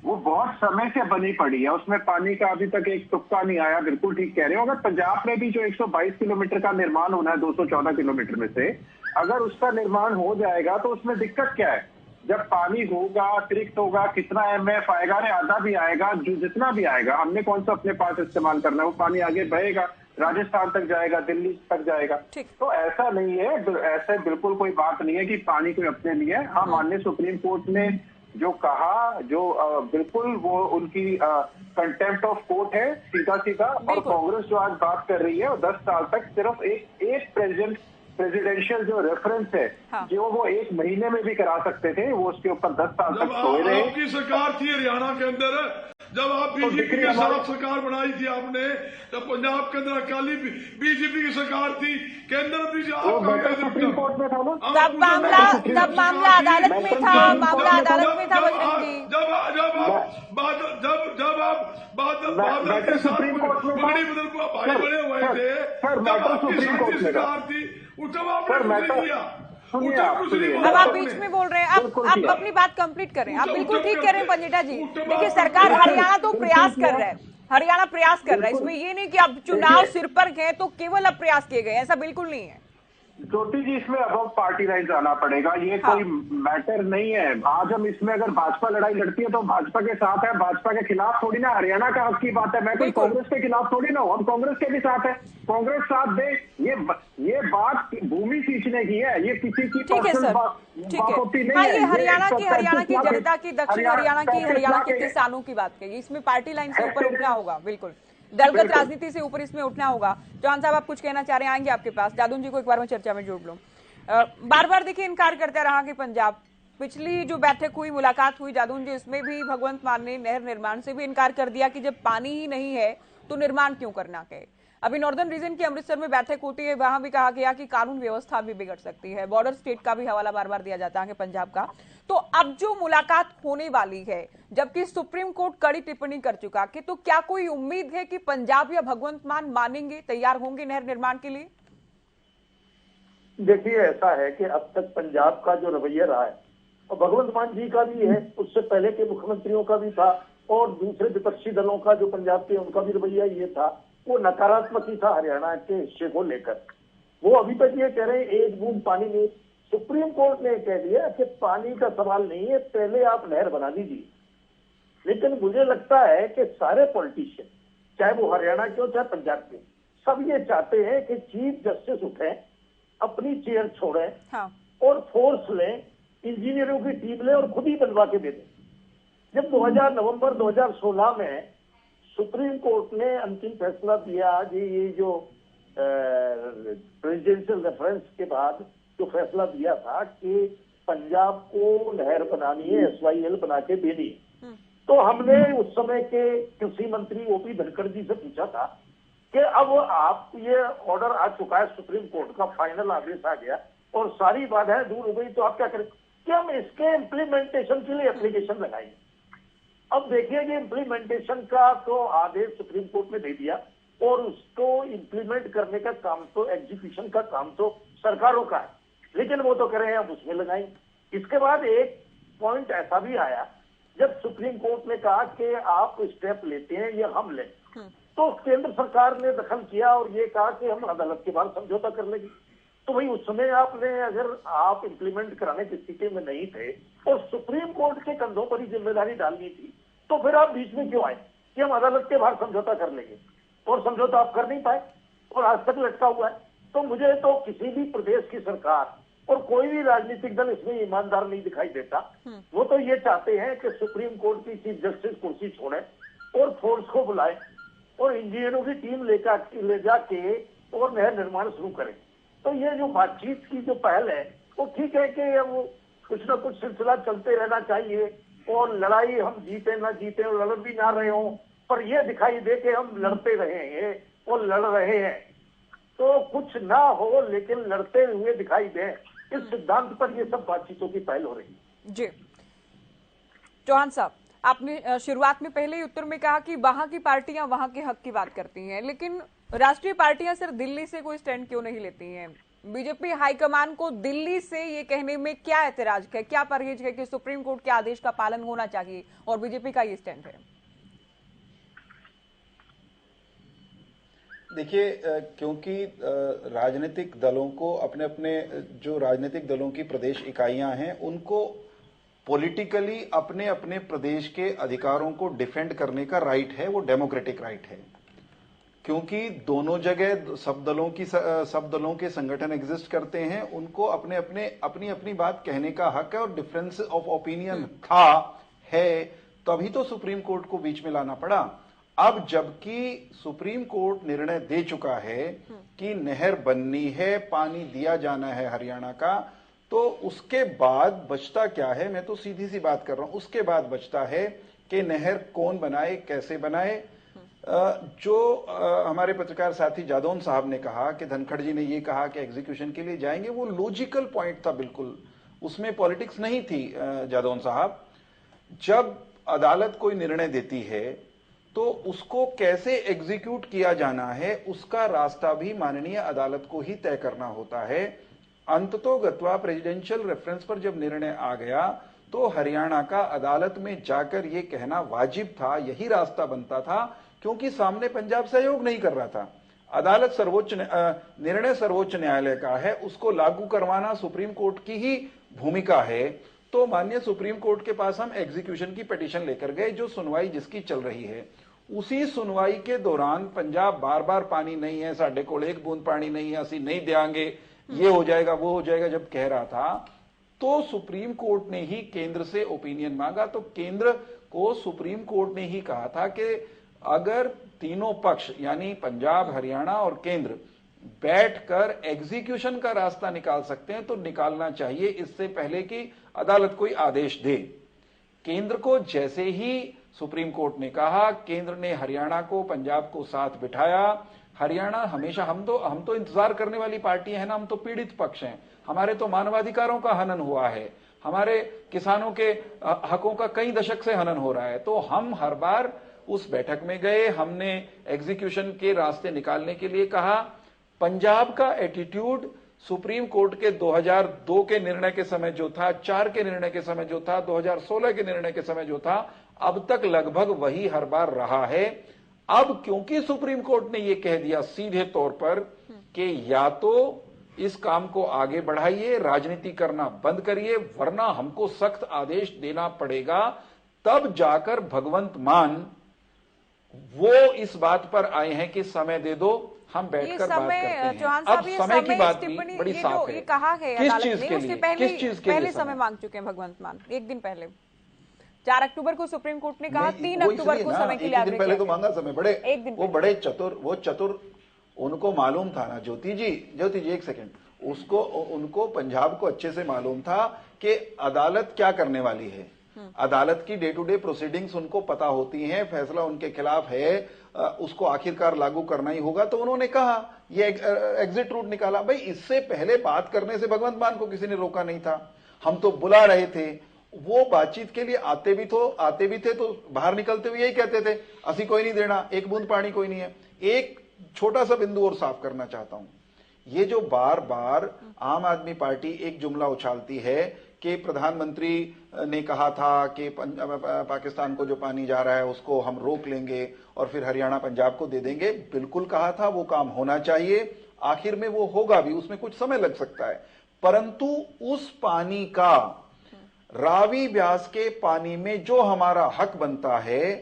वो बहुत समय से बनी पड़ी है, उसमें पानी का अभी तक एक तुक्का नहीं आया। बिल्कुल ठीक कह रहे हो। अगर पंजाब में भी जो 122 किलोमीटर का निर्माण होना है 214 किलोमीटर में से, अगर उसका निर्माण हो जाएगा तो उसमें दिक्कत क्या है? जब पानी होगा, अतिरिक्त होगा, कितना MF आएगा? अरे आधा भी आएगा, जो जितना भी आएगा, हमने कौन सा अपने पास इस्तेमाल करना है? वो पानी आगे बहेगा, राजस्थान तक जाएगा, दिल्ली तक जाएगा। तो ऐसा नहीं है, ऐसे बिल्कुल कोई बात नहीं है कि पानी कोई अपने लिए है। हाँ, माननीय सुप्रीम कोर्ट ने जो कहा, जो बिल्कुल वो उनकी कंटेम्प्ट ऑफ कोर्ट है, सीधा सीधा। और कांग्रेस जो आज बात कर रही है, 10 साल तक सिर्फ एक प्रेसिडेंशियल जो रेफरेंस है, हाँ। जो वो 1 महीने में भी करा सकते थे, वो उसके ऊपर 10 साल तक सोए रहे। आपकी सरकार थी हरियाणा के अंदर, जब आप बीजेपी के साथ सरकार बनाई थी आपने, जब पंजाब के अंदर अकाली बीजेपी की सरकार थी, केंद्र भी सुप्रीम कोर्ट में था ना, तब मामला अदालत में था, मामला अदालत में था बजरंग जी। जब आप बादल सुप्रीम कोर्ट में भाई बने हुए थे, जब आपकी शांति सरकार थी, उस जब आपने किया। अब आप बीच में बोल रहे हैं, आप अपनी बात कंप्लीट करें। आप बिल्कुल ठीक कह रहे हैं पंजेटा जी। देखिए, सरकार हरियाणा तो प्रयास कर रहा है, हरियाणा प्रयास कर रहा है, इसमें ये नहीं कि अब चुनाव सिर पर गए तो केवल अब प्रयास किए गए, ऐसा बिल्कुल नहीं है। ज्योति जी, इसमें अब पार्टी लाइन जाना पड़ेगा, ये कोई मैटर नहीं है। आज हम इसमें अगर भाजपा लड़ाई लड़ती है तो भाजपा के साथ है, भाजपा के खिलाफ थोड़ी ना। हरियाणा का हक की बात है, मैं कोई कांग्रेस के खिलाफ थोड़ी ना हूं, हम कांग्रेस के भी साथ है, कांग्रेस साथ दे। ये बात भूमि सींचने की है, ये किसी की पर्सनल बात होती नहीं है। ये हरियाणा की जनता की, दक्षिण हरियाणा के किसानों की बात कही, इसमें पार्टी लाइन से ऊपर उठना होगा, बिल्कुल दलगत राजनीति से ऊपर इसमें उठना होगा। चौहान साहब, आप कुछ कहना चाह रहे हैं, आएंगे आपके पास। जादून जी को एक बार मैं चर्चा में जोड़ लूं। बार बार देखिए इनकार करता रहा कि पंजाब, पिछली जो बैठक हुई, मुलाकात हुई जादून जी, उसमें भी भगवंत मान ने नहर निर्माण से भी इनकार कर दिया कि जब पानी ही नहीं है तो निर्माण क्यों करना है। अभी नॉर्दर्न रीजन की अमृतसर में बैठक होती है, वहां भी कहा गया कि कानून व्यवस्था भी बिगड़ सकती है। बॉर्डर स्टेट का भी हवाला बार बार दिया जाता है पंजाब का। तो अब जो मुलाकात होने वाली है, जबकि सुप्रीम कोर्ट कड़ी टिप्पणी कर चुका कि, तो क्या कोई उम्मीद है कि पंजाब या भगवंत मान मानेंगे, तैयार होंगे नहर निर्माण के लिए? देखिए, ऐसा है कि अब तक पंजाब का जो रवैया रहा है, और भगवंत मान जी का भी है, उससे पहले के मुख्यमंत्रियों का भी था, और दूसरे विपक्षी दलों का जो पंजाब के, उनका भी रवैया ये था, वो नकारात्मक ही था हरियाणा के हिस्से को लेकर। वो अभी तक ये कह रहे हैं एक बूंद पानी नहीं। सुप्रीम कोर्ट ने कह दिया कि पानी का सवाल नहीं है, पहले आप नहर बना दीजिए। लेकिन मुझे लगता है कि सारे पॉलिटिशियन, चाहे वो हरियाणा के हो चाहे पंजाब के, सब ये चाहते हैं कि चीफ जस्टिस उठे, अपनी चेयर छोड़े, हाँ। और फोर्स लें, इंजीनियरों की टीम लें और खुद ही बनवा के दे दें। जब नवंबर 2016 में सुप्रीम कोर्ट ने अंतिम फैसला दिया जी, ये जो प्रेसिडेंशियल रेफरेंस के बाद जो फैसला दिया था कि पंजाब को नहर बनानी है, SYL बना के देनी है, तो हमने उस समय के कृषि मंत्री OP धनखड़ जी से पूछा था कि अब आप, ये ऑर्डर आ चुका है सुप्रीम कोर्ट का, फाइनल आदेश आ गया और सारी बाधाएं दूर हो गई, तो आप क्या करें कि हम इसके इम्प्लीमेंटेशन के लिए एप्लीकेशन लगाएंगे। अब देखिए कि इम्प्लीमेंटेशन का तो आदेश सुप्रीम कोर्ट ने दे दिया, और उसको इम्प्लीमेंट करने का काम तो, एग्जीक्यूशन का काम तो सरकारों का है, लेकिन वो तो कह रहे हैं हम उसमें लगाएंगे। इसके बाद एक पॉइंट ऐसा भी आया, जब सुप्रीम कोर्ट ने कहा कि आप स्टेप लेते हैं या हम लें, तो केंद्र सरकार ने दखल किया और ये कहा कि हम अदालत के बाद समझौता कर लेंगे। तो भाई उस समय आपने, अगर आप इम्प्लीमेंट कराने की स्थिति में नहीं थे और सुप्रीम कोर्ट के कंधों पर ही जिम्मेदारी डालनी थी, तो फिर आप बीच में क्यों आए कि हम अदालत के बाहर समझौता कर लेंगे, और समझौता आप कर नहीं पाए और आज तक लटका हुआ है। तो मुझे तो किसी भी प्रदेश की सरकार और कोई भी राजनीतिक दल इसमें ईमानदार नहीं दिखाई देता। वो तो ये चाहते हैं कि सुप्रीम कोर्ट की चीफ जस्टिस कुर्सी छोड़े और फोर्स को बुलाए और इंजीनियरों की टीम ले जाके और नहर निर्माण शुरू करें। तो ये जो बातचीत की जो पहल है वो ठीक है कि वो कुछ ना कुछ सिलसिला चलते रहना चाहिए, और लड़ाई हम जीते ना जीते और लड़ भी ना रहे हों, पर ये दिखाई दे कि हम लड़ते रहे हैं और लड़ रहे हैं, तो कुछ ना हो लेकिन लड़ते हुए दिखाई दे, इस सिद्धांत पर ये सब बातचीतों की पहल हो रही है। जी चौहान साहब, आपने शुरुआत में पहले ही उत्तर में कहा कि वहां की पार्टियां वहां के हक की बात करती हैं, लेकिन राष्ट्रीय पार्टियां सिर्फ दिल्ली से कोई स्टैंड क्यों नहीं लेती हैं? बीजेपी हाईकमान को दिल्ली से ये कहने में क्या ऐतराज है, क्या परहेज है कि सुप्रीम कोर्ट के आदेश का पालन होना चाहिए और बीजेपी का ये स्टैंड है? देखिए, क्योंकि राजनीतिक दलों को अपने अपने जो राजनीतिक दलों की प्रदेश इकाइयां हैं उनको पॉलिटिकली अपने अपने प्रदेश के अधिकारों को डिफेंड करने का राइट है, वो डेमोक्रेटिक राइट है। क्योंकि दोनों जगह सब दलों के संगठन एग्जिस्ट करते हैं, उनको अपनी अपनी बात कहने का हक है, और डिफरेंस ऑफ ओपिनियन है, तभी तो सुप्रीम कोर्ट को बीच में लाना पड़ा। अब जबकि सुप्रीम कोर्ट निर्णय दे चुका है कि नहर बननी है, पानी दिया जाना है हरियाणा का, तो उसके बाद बचता क्या है? मैं तो सीधी सी बात कर रहा हूं, उसके बाद बचता है कि नहर कौन बनाए, कैसे बनाए। जो हमारे पत्रकार साथी जादौन साहब ने कहा कि धनखड़ जी ने ये कहा कि एग्जीक्यूशन के लिए जाएंगे, वो लॉजिकल पॉइंट था, बिल्कुल उसमें पॉलिटिक्स नहीं थी। जादौन साहब, जब अदालत कोई निर्णय देती है तो उसको कैसे एग्जीक्यूट किया जाना है, उसका रास्ता भी माननीय अदालत को ही तय करना होता है। अंततोगत्वा प्रेसिडेंशियल रेफरेंस पर जब निर्णय आ गया तो हरियाणा का अदालत में जाकर यह कहना वाजिब था, यही रास्ता बनता था, क्योंकि सामने पंजाब सहयोग नहीं कर रहा था। अदालत निर्णय सर्वोच्च न्यायालय का है, उसको लागू करवाना सुप्रीम कोर्ट की ही भूमिका है। तो माननीय सुप्रीम कोर्ट के पास हम एग्जीक्यूशन की पिटीशन लेकर गए, जो सुनवाई जिसकी चल रही है। उसी सुनवाई के दौरान पंजाब बार बार पानी नहीं है, साढ़े को एक बूंद पानी नहीं है, असि नहीं देंगे, ये हो जाएगा वो हो जाएगा, जब कह रहा था, तो सुप्रीम कोर्ट ने ही केंद्र से ओपिनियन मांगा। तो केंद्र को सुप्रीम कोर्ट ने ही कहा था कि अगर तीनों पक्ष यानी पंजाब, हरियाणा और केंद्र बैठकर एग्जीक्यूशन का रास्ता निकाल सकते हैं तो निकालना चाहिए, इससे पहले कि अदालत कोई आदेश दे। केंद्र को जैसे ही सुप्रीम कोर्ट ने कहा, केंद्र ने हरियाणा को, पंजाब को साथ बिठाया। हरियाणा हमेशा, हम तो इंतजार करने वाली पार्टी है ना, हम तो पीड़ित पक्ष हैं, हमारे तो मानवाधिकारों का हनन हुआ है, हमारे किसानों के हकों का कई दशक से हनन हो रहा है। तो हम हर बार उस बैठक में गए, हमने एग्जीक्यूशन के रास्ते निकालने के लिए कहा। पंजाब का एटीट्यूड सुप्रीम कोर्ट के 2002 के निर्णय के समय जो था, 4 के निर्णय के समय जो था, 2016 के निर्णय के समय जो था, अब तक लगभग वही हर बार रहा है। अब क्योंकि सुप्रीम कोर्ट ने यह कह दिया सीधे तौर पर कि या तो इस काम को आगे बढ़ाइए, राजनीति करना बंद करिए, वरना हमको सख्त आदेश देना पड़ेगा, तब जाकर भगवंत मान वो इस बात पर आए हैं कि समय दे दो, हम बैठकर बात करते हैं। अब समय की बात भी बड़ी साफ है। कहा है किस अदालत चीज ने, के उसके लिए, पहले किस चीज के लिए समय मांग चुके हैं भगवंत मान। एक दिन पहले 4 अक्टूबर को सुप्रीम कोर्ट ने कहा, 3 अक्टूबर को समय के लिए एक दिन पहले तो मांगा समय। बड़े चतुर उनको मालूम था ना, ज्योति जी एक सेकंड, उनको पंजाब को अच्छे से मालूम था कि अदालत क्या करने वाली है। अदालत की डे टू डे प्रोसीडिंग्स उनको पता होती हैं, फैसला उनके खिलाफ है, उसको आखिरकार लागू करना ही होगा। तो उन्होंने कहा, ये एग्जिट रूट निकाला। भाई, इससे पहले बात करने से भगवंत मान को किसी ने रोका नहीं था, हम तो बुला रहे थे। वो बातचीत के लिए आते भी थे तो बाहर निकलते हुए यही कहते थे, असी कोई नहीं देना, एक बूंद पानी कोई नहीं है। एक छोटा सा बिंदु और साफ करना चाहता हूं, ये जो बार बार आम आदमी पार्टी एक जुमला उछालती है कि प्रधानमंत्री ने कहा था कि पाकिस्तान को जो पानी जा रहा है उसको हम रोक लेंगे और फिर हरियाणा पंजाब को दे देंगे। बिल्कुल कहा था, वो काम होना चाहिए, आखिर में वो होगा भी, उसमें कुछ समय लग सकता है, परंतु उस पानी का, रावी ब्यास के पानी में जो हमारा हक बनता है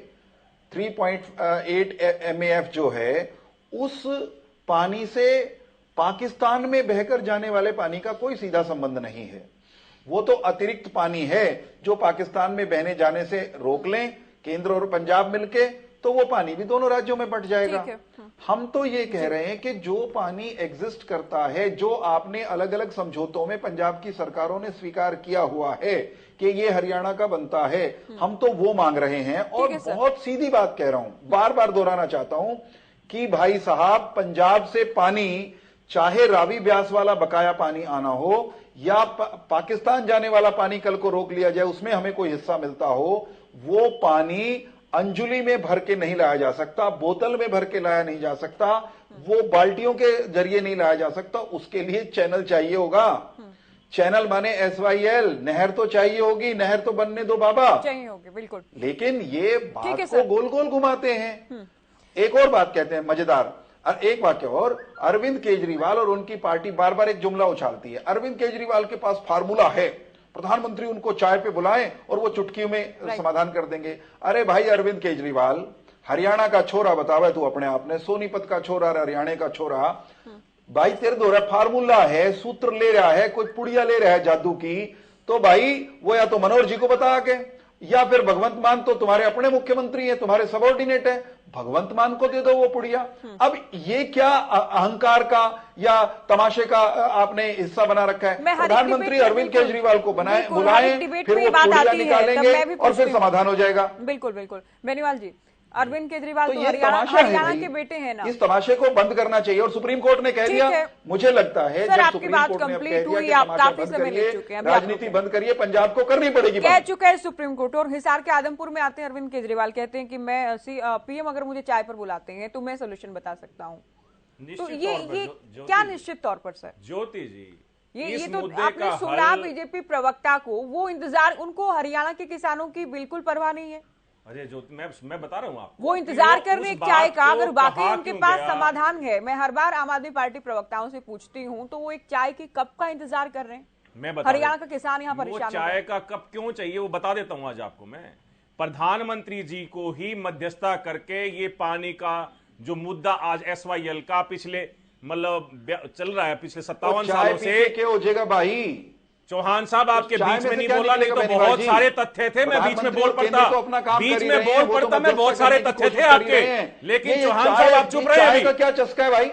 3.8 MAF जो है, उस पानी से पाकिस्तान में बहकर जाने वाले पानी का कोई सीधा संबंध नहीं है। वो तो अतिरिक्त पानी है जो पाकिस्तान में बहने जाने से रोक लें केंद्र और पंजाब मिलके, तो वो पानी भी दोनों राज्यों में बंट जाएगा। ठीक है। हम तो ये कह रहे हैं कि जो पानी एग्जिस्ट करता है, जो आपने अलग अलग समझौतों में पंजाब की सरकारों ने स्वीकार किया हुआ है कि ये हरियाणा का बनता है, हम तो वो मांग रहे हैं। और है सर। बहुत सीधी बात कह रहा हूं, बार बार दोहराना चाहता हूं कि भाई साहब, पंजाब से पानी, चाहे रावी ब्यास वाला बकाया पानी आना हो या पाकिस्तान जाने वाला पानी कल को रोक लिया जाए, उसमें हमें कोई हिस्सा मिलता हो, वो पानी अंजुली में भर के नहीं लाया जा सकता, बोतल में भर के लाया नहीं जा सकता, वो बाल्टियों के जरिए नहीं लाया जा सकता। उसके लिए चैनल चाहिए होगा। चैनल माने SYL, नहर तो चाहिए होगी, नहर तो बनने दो बाबा, चाहिए होगी, बिल्कुल। लेकिन ये ठीक बात है को सर। गोल गोल घुमाते हैं। एक और बात कहते हैं मजेदार, और एक वाक्य और, अरविंद केजरीवाल और उनकी पार्टी बार बार एक जुमला उछालती है, अरविंद केजरीवाल के पास फार्मूला है, प्रधानमंत्री उनको चाय पे बुलाएं और वो चुटकियों में समाधान कर देंगे। अरे भाई अरविंद केजरीवाल, हरियाणा का छोरा बतावे तू अपने आप ने, सोनीपत का छोरा, हरियाणा का छोरा, भाई तेरे दो फार्मूला है, सूत्र ले रहा है, कोई पुड़िया ले रहा है जादू की, तो भाई वो या तो मनोहर जी को बता आके, या फिर भगवंत मान तो तुम्हारे अपने मुख्यमंत्री हैं, तुम्हारे सबऑर्डिनेट है, भगवंत मान को दे दो वो पुड़िया। अब ये क्या अहंकार का या तमाशे का आपने हिस्सा बना रखा है? प्रधानमंत्री अरविंद केजरीवाल को बनाए, बुलाएं, फिर वो पुड़िया निकालेंगे और फिर समाधान हो जाएगा। बिल्कुल बिल्कुल। बेनीवाल जी, अरविंद केजरीवाल तो ये हरियाणा तमाशा है हरियाणा भाई। के बेटे हैं ना। इस तमाशे को बंद करना चाहिए और सुप्रीम कोर्ट ने कह ठीक दिया। है। मुझे लगता है सर, जब आपकी सुप्रीम बात कोर्ट ने अब कह कंप्लीट दिया हुई, कि आप तमाशा काफी बंद समय ले करिए, चुके हैं, अभी आप राजनीति लोग बंद करिए, पंजाब को करनी पड़ेगी कह बंद। चुका है सुप्रीम कोर्ट। और हिसार के आदमपुर में आते हैं अरविंद केजरीवाल, कहते हैं कि मैं PM अगर मुझे चाय पर बुलाते हैं तो मैं सोल्यूशन बता सकता हूँ। तो ये क्या निश्चित तौर पर सर? ज्योति जी, ये तो आपने सुना बीजेपी प्रवक्ता को, वो इंतजार, उनको हरियाणा के किसानों की बिल्कुल परवाह नहीं है। अरे जो मैं बता रहा हूँ आपको, वो इंतजार कर रहे एक चाय का, अगर वाकई कहा उनके क्यों पास गया? समाधान है। मैं हर बार आम आदमी पार्टी प्रवक्ताओं से पूछती हूँ तो वो एक चाय की कप का इंतजार कर रहे हैं। मैं बता हरियाणा का किसान यहाँ वो परेशान हो चाय रहा है। का कप क्यों चाहिए वो बता देता हूं आज आपको मैं। प्रधानमंत्री जी को ही मध्यस्थता करके ये पानी का जो मुद्दा आज SYL का पिछले मतलब चल रहा है पिछले 57 सालों से, क्या हो जाएगा भाई? चौहान साहब आपके चाय बीच में में से नहीं क्या बोला, नहीं निकलेगा तो बहुत बेनीवाल सारे जी? तथ्य थे, मैं बीच में बोल प्रधानमंत्री पड़ता, तो अपना काम बीच कर ही में रहे हैं, बोल वो तो पड़ता, मैं बहुत मध्यस्थता सारे करने की तथ्य थे कोशिश कर ही रहे आपके, हैं। लेकिन ये चौहान चाय- साहब आप चुप रहे चाय अभी। का क्या चस्का है भाई?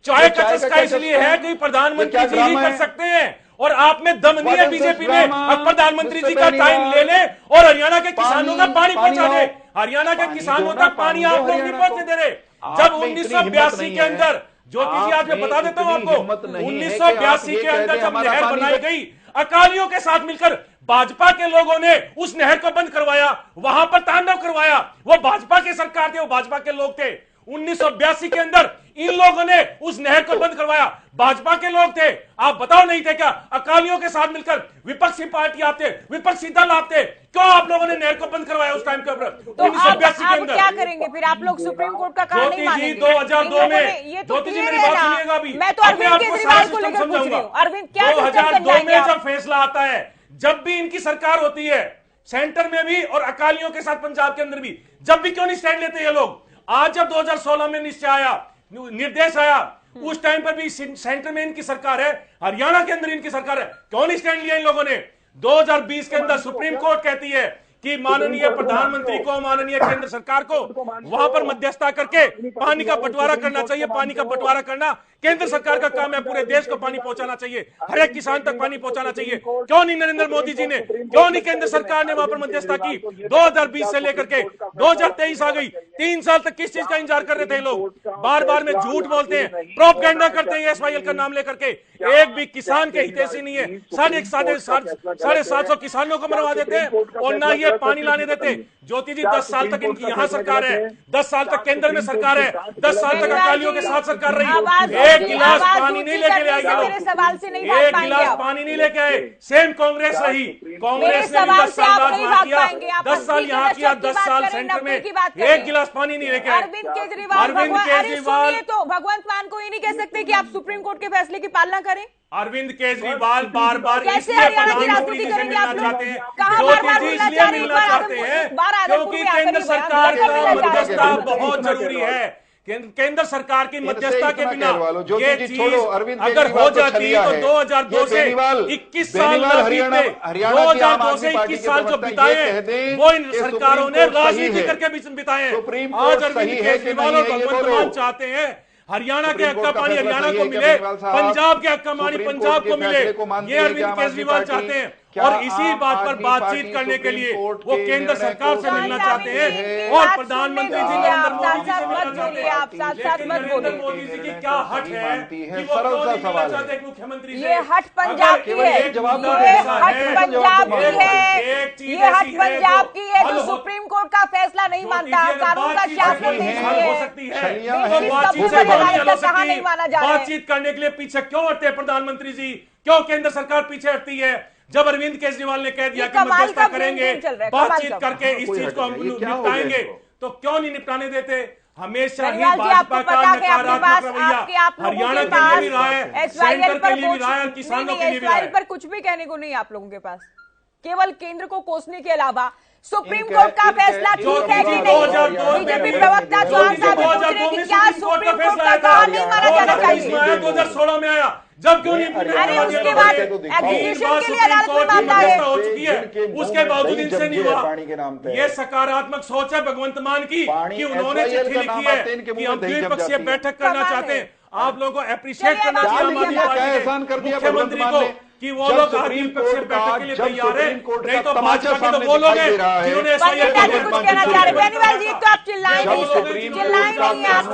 चाय का चाय चस्का इसलिए है कि प्रधानमंत्री जी ही कर सकते हैं और आप में दम नहीं है बीजेपी में। अब प्रधानमंत्री जी का टाइम ले ले और हरियाणा के किसानों का पानी पहुंचा दे। हरियाणा के किसानों तक पानी आप लोग नहीं पहुंचने दे रहे। जब 1982 के अंदर, ज्योति जी आज मैं बता देता हूं आपको, 1982 के अंदर जब नहर बनाई गई, अकालियों के साथ मिलकर भाजपा के लोगों ने उस नहर को बंद करवाया, वहां पर तांडव करवाया। वो भाजपा की सरकार थी, वो भाजपा के लोग थे। 1982 के अंदर इन लोगों ने उस नहर को बंद करवाया, भाजपा के लोग थे। आप बताओ नहीं थे क्या? अकालियों के साथ मिलकर विपक्षी पार्टी आते, विपक्षी दल आते, क्यों आप लोगों ने नहर को बंद करवाया उस टाइम के ऊपर? तो 1982 के आप अंदर क्या करेंगे फिर? आप लोग सुप्रीम कोर्ट का कहा नहीं मानेंगे? 2002 में, ये तो ज्योति जी clear मेरी है बात ना। सुनिएगा अभी, मैं तो अपने अरविंद आप को केजरीवाल सारा को सिस्टम लेकर पूछ रही हूँ। समझाऊंगा। अरविंद क्या डिस्कस 2002 जाएंगे में आप? जब फैसला आता है, जब भी इनकी सरकार होती है सेंटर में भी और अकालियों के साथ पंजाब के अंदर भी, जब भी क्यों नहीं स्टैंड लेते ये लोग? आज जब 2016 में निश्चय आया, निर्देश आया, उस टाइम पर भी सेंटर में इनकी सरकार है, हरियाणा के अंदर इनकी सरकार है, क्यों नहीं स्टैंड लिया इन लोगों ने? 2020 के अंदर सुप्रीम कोर्ट कहती है कि माननीय प्रधानमंत्री को, माननीय केंद्र सरकार को वहां पर मध्यस्थता करके पानी का बंटवारा करना चाहिए। पानी का बंटवारा करना केंद्र सरकार का काम है, पूरे देश को पानी पहुंचाना चाहिए, हर एक किसान तक पानी पहुंचाना चाहिए। क्यों नहीं नरेंद्र मोदी जी ने, क्यों नहीं केंद्र सरकार ने वहां पर मध्यस्थता की? 2020 से लेकर के 2023 आ गई, 3 साल तक किस चीज का इंतजार कर रहे थे लोग? बार बार में झूठ बोलते हैं, प्रोपगेंडा करते हैं SYL का नाम लेकर के। एक भी किसान के हितैषी नहीं है। 750 किसानों को मरवा देते हैं और ना ये पानी लाने देते। ज्योति जी 10 साल तक इनकी यहाँ सरकार है, 10 साल तक केंद्र में सरकार है, 10 साल तक अकालियों के साथ सरकार रही। एक गिलास पानी नहीं लेके आए मेरे सवाल से नहीं एक भाग पाएंगे गिलास आप। पानी नहीं लेके आए। सेम कांग्रेस रही, कांग्रेस ने भी सवाल 10 से साल आप बाद नहीं वहां भाग किया, पाएंगे। आप 10 साल 80 यहाँ किया, की 10 बात साल करें, सेंटर 90 में की बात करें। एक गिलास पानी नहीं लेके आए। अरविंद केजरीवाल तो भगवंत मान को ये नहीं कह सकते कि आप सुप्रीम कोर्ट के फैसले की पालना करें। अरविंद केजरीवाल बार बार कैसे इसलिए हरियाणा की प्रधानमंत्री राजनीति जी से करेंगे मिलना आप लोग? चाहते हैं, कहाँ ज्योति बार-बार जी मिलना इसलिए चाह रहे हैं? मिलना चाहते हैं बार आदमपुर क्योंकि में आकर केंद्र ही सरकार मिले, का हम मध्यस्थता मिलना चाहते हैं। बहुत जरूरी है। केंद्र सरकार की मध्यस्थता के बिना ये चीज अगर हो जाती तो 2002 से 21 साल 2002 से 21 साल जो बिताए वो इन सरकारों ने राजनीति करके बिताए। आज अरविंद केजरीवाल और भगवंत मान चाहते हैं हरियाणा के हक का पानी हरियाणा को मिले, पंजाब के हक का पानी पंजाब को मिले, ये अरविंद केजरीवाल चाहते हैं। और इसी बात पर बातचीत करने के लिए वो केंद्र सरकार से मिलना चाहते हैं और प्रधानमंत्री जी नरेंद्र मोदी जी से मिलना चाहते हैं। नरेंद्र मोदी जी की क्या हट है कि वो क्यों नहीं मिलना चाहते मुख्यमंत्री से? ये हट पंजाब की है, ये हट पंजाब की है, ये हट पंजाब की है जो सुप्रीम कोर्ट का फैसला नहीं मानता, कानून का शासन नहीं है। बातचीत करने के लिए पीछे क्यों हटते हैं प्रधानमंत्री जी? क्यों केंद्र सरकार पीछे हटती है? जब अरविंद केजरीवाल ने कह दिया कि मध्यस्थता करेंगे, बातचीत करके इस चीज को हम निपटाएंगे, तो क्यों नहीं निपटाने देते? हमेशा ही भाजपा का नकारात्मक रवैया हरियाणा के लिए भी रहा है, सेंटर के लिए भी रहा है, किसानों के लिए भी रहा है। पर कुछ भी कहने को नहीं आप लोगों के पास, केवल केंद्र को कोसने के अलावा सुप्रीम कोर्ट का फैसला ठीक है कि नहीं? बीजेपी प्रवक्ता चौहान साहब पूछ रहे हैं कि क्या सुप्रीम कोर्ट का कहा नहीं माना जाना चाहिए? 2016 में आया, जब क्यों नहीं? अरे उसके बाद एग्जीक्यूशन के लिए अदालत में मामला है, हो चुकी है, उसके बावजूद इनसे नहीं हुआ। ये सकारात्मक सोच है भगवंत मान की कि उन्होंने चिट्ठी लिखी है कि हम द्विपक्षीय बैठक करना चाहते हैं। आप लोगों को अप्रिशिएट करना चाहिए आम आदमी पार्टी के मुख्यमंत्री को कि वो लोग द्विपक्षीय बैठक के लिए तैयार है, नहीं तो भाजपा के तो वो लोग हैं जिन्होंने कुछ कहना चाह रहे। बेनीवाल जी तो आप चिल्लाएं नहीं, आप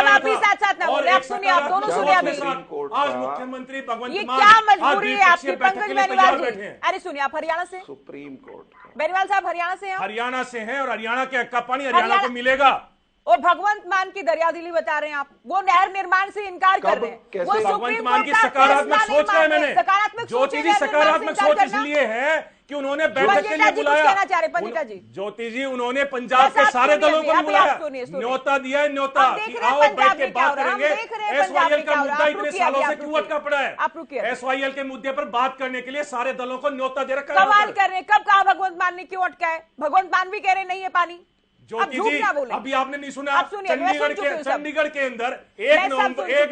आप भी साथ साथ ना बोले, आप सुनिए, आप दोनों सुनिए अभी। आज मुख्यमंत्री भगवंत ये क्या मजबूरी है आपकी पंकज बेनीवाल जी? अरे सुनिए, आप हरियाणा से, सुप्रीम कोर्ट बेनीवाल साहब हरियाणा से हैं? हरियाणा से हैं और हरियाणा के हक का पानी हरियाणा को मिलेगा। और भगवंत मान की दरियादिली बता रहे हैं आप, वो नहर निर्माण से इनकार कर रहे हैं। वो भगवंत मान की सकारात्मक सोच है, मैंने ज्योति जी सकारात्मक सोच इसलिए है कि उन्होंने बैठक के लिए बुलाया। ज्योति जी उन्होंने पंजाब के सारे दलों को बुलाया, न्योता दिया है, न्योता कि आओ बैठ के बात करेंगे। एसवाईएल का मुद्दा इतने सालों से क्यों अटका पड़ा है? एसवाईएल के मुद्दे पर बात करने के लिए सारे दलों को न्योता दे रखा है। सवाल कर रहे हैं, कब कहा भगवंत मान ने क्यों अटका है? भगवंत मान भी कह रहे नहीं है पानी। ज्योति जी अभी आपने नहीं सुना, चंडीगढ़ के अंदर 1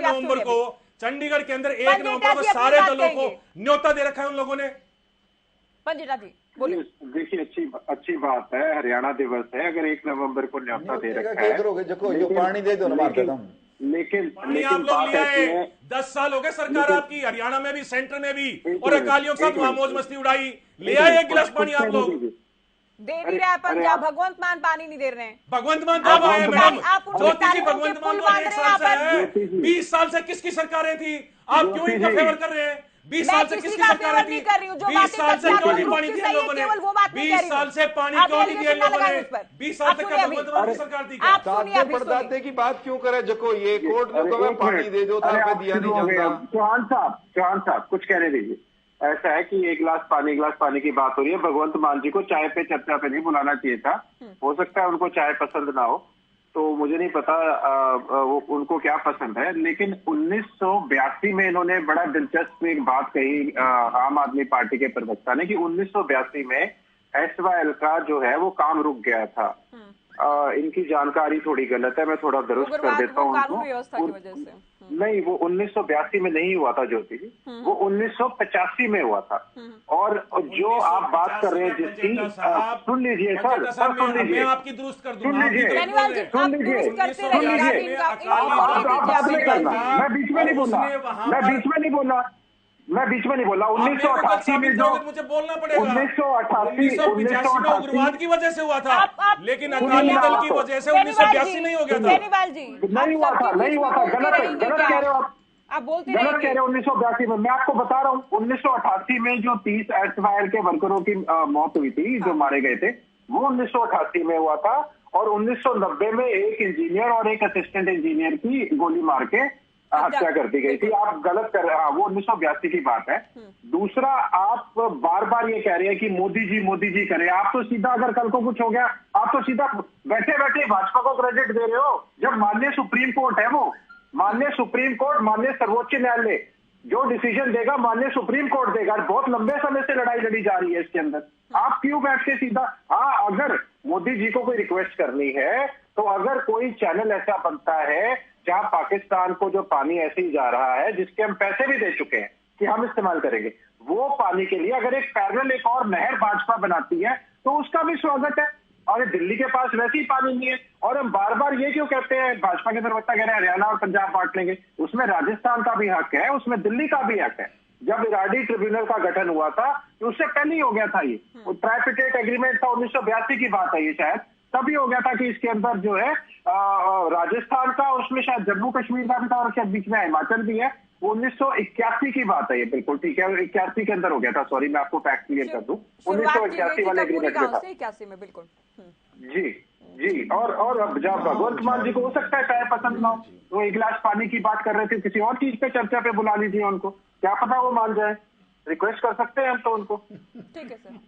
नवंबर को चंडीगढ़ के अंदर 1 नवंबर को सारे दलों को न्योता दे रखा है उन लोगों ने। पंजिटा जी बोलिए। देखिए अच्छी बात है, हरियाणा दिवस है, अगर 1 नवंबर को न्योता दे रखा है, पानी दे दो ना, लेकिन आप लोग लिया है 10 साल हो गए सरकार आपकी, हरियाणा में भी सेंटर में भी, और अकालियों के साथ वहां मौज मस्ती उड़ाई। ले आए 1 गिलास पानी आप लोग। दे नहीं रहा है पंजाब, भगवंत मान पानी नहीं दे रहे हैं। भगवंत मान कब आए मैडम? ज्योति जी भगवंत मान तो 1 साल से है, 20 साल से किसकी सरकारें थी? आप क्यों इनका फेवर कर रहे हैं? 20 साल से किसकी सरकारें थी? 20 साल से क्यों नहीं पानी दिया लोगों ने? 20 साल से पानी क्यों नहीं दिया लोगों ने? 20 साल तक क्या भगवंत मान की सरकार थी? परदाते की बात क्यों करे? जको ये कोर्ट ने कहा पानी दे दो, दिया नहीं जाता। चौहान साहब कुछ कहने दीजिए। ऐसा है कि एक गिलास पानी की बात हो रही है। भगवंत मान जी को चाय पे चर्चा पे नहीं बुलाना चाहिए था। हो सकता है उनको चाय पसंद ना हो, तो मुझे नहीं पता उनको क्या पसंद है। लेकिन 1982 में इन्होंने बड़ा दिलचस्प एक बात कही आम आदमी पार्टी के प्रवक्ता ने कि 1982 में एसवाईएल का जो है वो काम रुक गया था। इनकी जानकारी थोड़ी गलत है, मैं थोड़ा दुरुस्त कर देता हूँ। नहीं, वो 1982 में नहीं हुआ था ज्योति जी, वो 1985 में हुआ था। और जो आप बात कर रहे हैं जिसकी, सुन लीजिए सर, सुन लीजिए, आपकी दुरुस्त कर दूंगा, सुन लीजिए, मैं बीच में नहीं बोला, मैं बीच में नहीं बोला। 1988 में जो मुझे बोलना पड़ेगा, 1988 में उग्रवाद की वजह से हुआ था, लेकिन अकाली दल की वजह से 1982 नहीं हो गया था। नहीं हुआ था, गलत कह रहे हो आप बोलते गलत कह रहे हो। 1982 में, मैं आपको बता रहा हूँ, 1988 में जो 30 एसवाईएल के वर्करों की मौत हुई थी, जो मारे गए थे, वो 1988 में हुआ था। और 1990 में एक इंजीनियर और एक असिस्टेंट इंजीनियर की गोली मार के हत्या कर दी गई थी। आप गलत कर रहे हैं, वो 1982 की बात है। दूसरा, आप बार बार ये कह रहे हैं कि मोदी जी करे। आप तो सीधा, अगर कल को कुछ हो गया, आप तो सीधा बैठे बैठे भाजपा को क्रेडिट दे रहे हो, जब माननीय सुप्रीम कोर्ट है, वो माननीय सुप्रीम कोर्ट, माननीय सर्वोच्च न्यायालय जो डिसीजन देगा, माननीय सुप्रीम कोर्ट देगा। बहुत लंबे समय से लड़ाई लड़ी जा रही है इसके अंदर। आप क्यों बैठ के सीधा, हाँ, अगर मोदी जी को कोई रिक्वेस्ट करनी है तो अगर कोई चैनल ऐसा बनता है जहां पाकिस्तान को जो पानी ऐसे ही जा रहा है, जिसके हम पैसे भी दे चुके हैं कि हम इस्तेमाल करेंगे, वो पानी के लिए अगर एक पैरेलल एक और नहर भाजपा बनाती है तो उसका भी स्वागत है। और दिल्ली के पास वैसे ही पानी नहीं है, और हम बार बार ये क्यों कहते हैं, भाजपा के प्रवक्ता कह रहे हैं हरियाणा और पंजाब बांट लेंगे, उसमें राजस्थान का भी हक है, उसमें दिल्ली का भी हक है। जब इराडी ट्रिब्यूनल का गठन हुआ था तो उससे पहले ही हो गया था ये, वो ट्राइपिटेट एग्रीमेंट था, 1982 की बात है ये, शायद तभी हो गया था कि इसके अंदर जो है राजस्थान का, उसमें शायद जम्मू कश्मीर का भी था, और शायद बीच में हिमाचल भी है। वो 1981 की बात है ये, बिल्कुल ठीक है, 81 के अंदर हो गया था। सॉरी, मैं आपको फैक्ट क्लियर कर दूं, 1981 वाले एग्रीमेंट में था। 81 में, बिल्कुल। जी जी। और अब जब भगवंत मान जी को हो सकता है चाय पसंद ना हो, तो एक गिलास पानी की बात कर रहे थे, किसी और चीज पे चर्चा पे बुला लीजिए उनको, क्या पता वो मान जाए, रिक्वेस्ट कर सकते हैं हम तो उनको। ठीक है सर।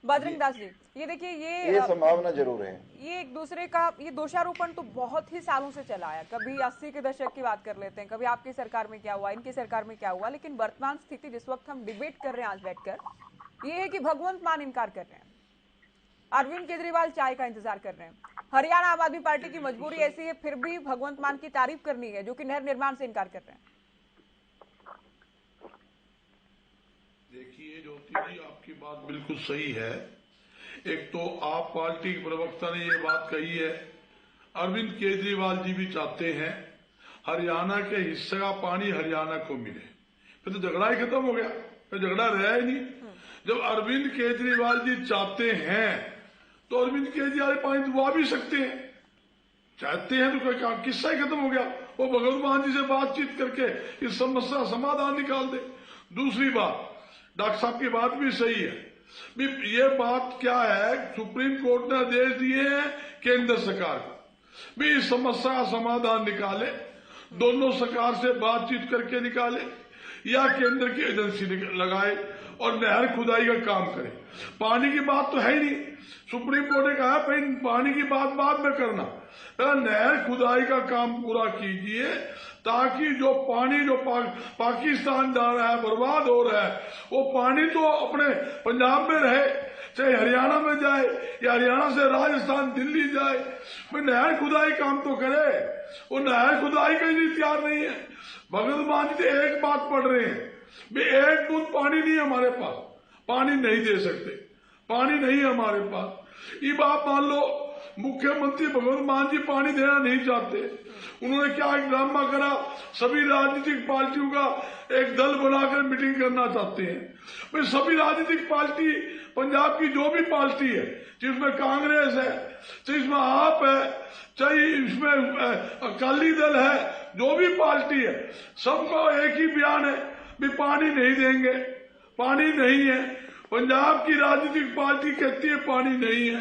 बजरंग दास जी, ये देखिए, ये संभावना जरूर है। ये एक दूसरे का ये दोषारोपण तो बहुत ही सालों से चला आया। कभी 80 के दशक की बात कर लेते हैं, कभी आपकी सरकार में क्या हुआ, इनकी सरकार में क्या हुआ, लेकिन वर्तमान स्थिति जिस वक्त हम डिबेट कर रहे हैं आज बैठकर, ये है कि भगवंत मान इनकार कर रहे हैं, अरविंद केजरीवाल चाय का इंतजार कर रहे हैं, हरियाणा आम आदमी पार्टी की मजबूरी ऐसी है फिर भी भगवंत मान की तारीफ करनी है, जो कि नहर निर्माण से इनकार कर रहे हैं। देखिए ज्योति जी, आपकी बात बिल्कुल सही है। एक तो आप पार्टी के प्रवक्ता ने ये बात कही है, अरविंद केजरीवाल जी भी चाहते हैं हरियाणा के हिस्से का पानी हरियाणा को मिले, फिर तो झगड़ा ही खत्म हो गया, फिर झगड़ा रहा ही नहीं। जब अरविंद केजरीवाल जी चाहते हैं तो अरविंद केजरीवाल पानी दिलवा भी सकते हैं, चाहते हैं तो कोई काम, किस्सा ही खत्म हो गया। वो भगवंत मान जी से बातचीत करके इस समस्या समाधान निकाल दे। दूसरी बात, डॉक्टर साहब की बात भी सही है, ये बात क्या है, सुप्रीम कोर्ट ने आदेश दिए हैं केंद्र सरकार को भी इस समस्या का समाधान निकाले, दोनों सरकार से बातचीत करके निकाले या केंद्र की एजेंसी लगाए और नहर खुदाई का काम करे। पानी की बात तो है ही नहीं, सुप्रीम कोर्ट ने कहा भाई पानी की बात बाद में करना, नहर खुदाई का काम पूरा कीजिए, ताकि जो पानी जो पाकिस्तान जा रहा है, बर्बाद हो रहा है, वो पानी तो अपने पंजाब में रहे, चाहे हरियाणा में जाए या हरियाणा से राजस्थान दिल्ली जाए, भाई नहर खुदाई काम तो करे। वो नहर खुदाई का ही तैयार नहीं है। भगवंत मान जी एक बात पढ़ रहे हैं, भाई एक बूंद पानी नहीं है हमारे पास, पानी नहीं दे सकते, पानी नहीं है हमारे पास। ये बात मान लो मुख्यमंत्री भगवंत मान जी पानी देना नहीं चाहते, उन्होंने क्या एक ड्रामा करा, सभी राजनीतिक पार्टियों का एक दल बनाकर मीटिंग करना चाहते हैं। भाई सभी राजनीतिक पार्टी, पंजाब की जो भी पार्टी है, जिसमें कांग्रेस है, चाहे इसमें आप है, चाहे इसमें अकाली दल है, जो भी पार्टी है, सबको एक ही बयान है भी पानी नहीं देंगे, पानी नहीं है। पंजाब की राजनीतिक पार्टी कहती है पानी नहीं है,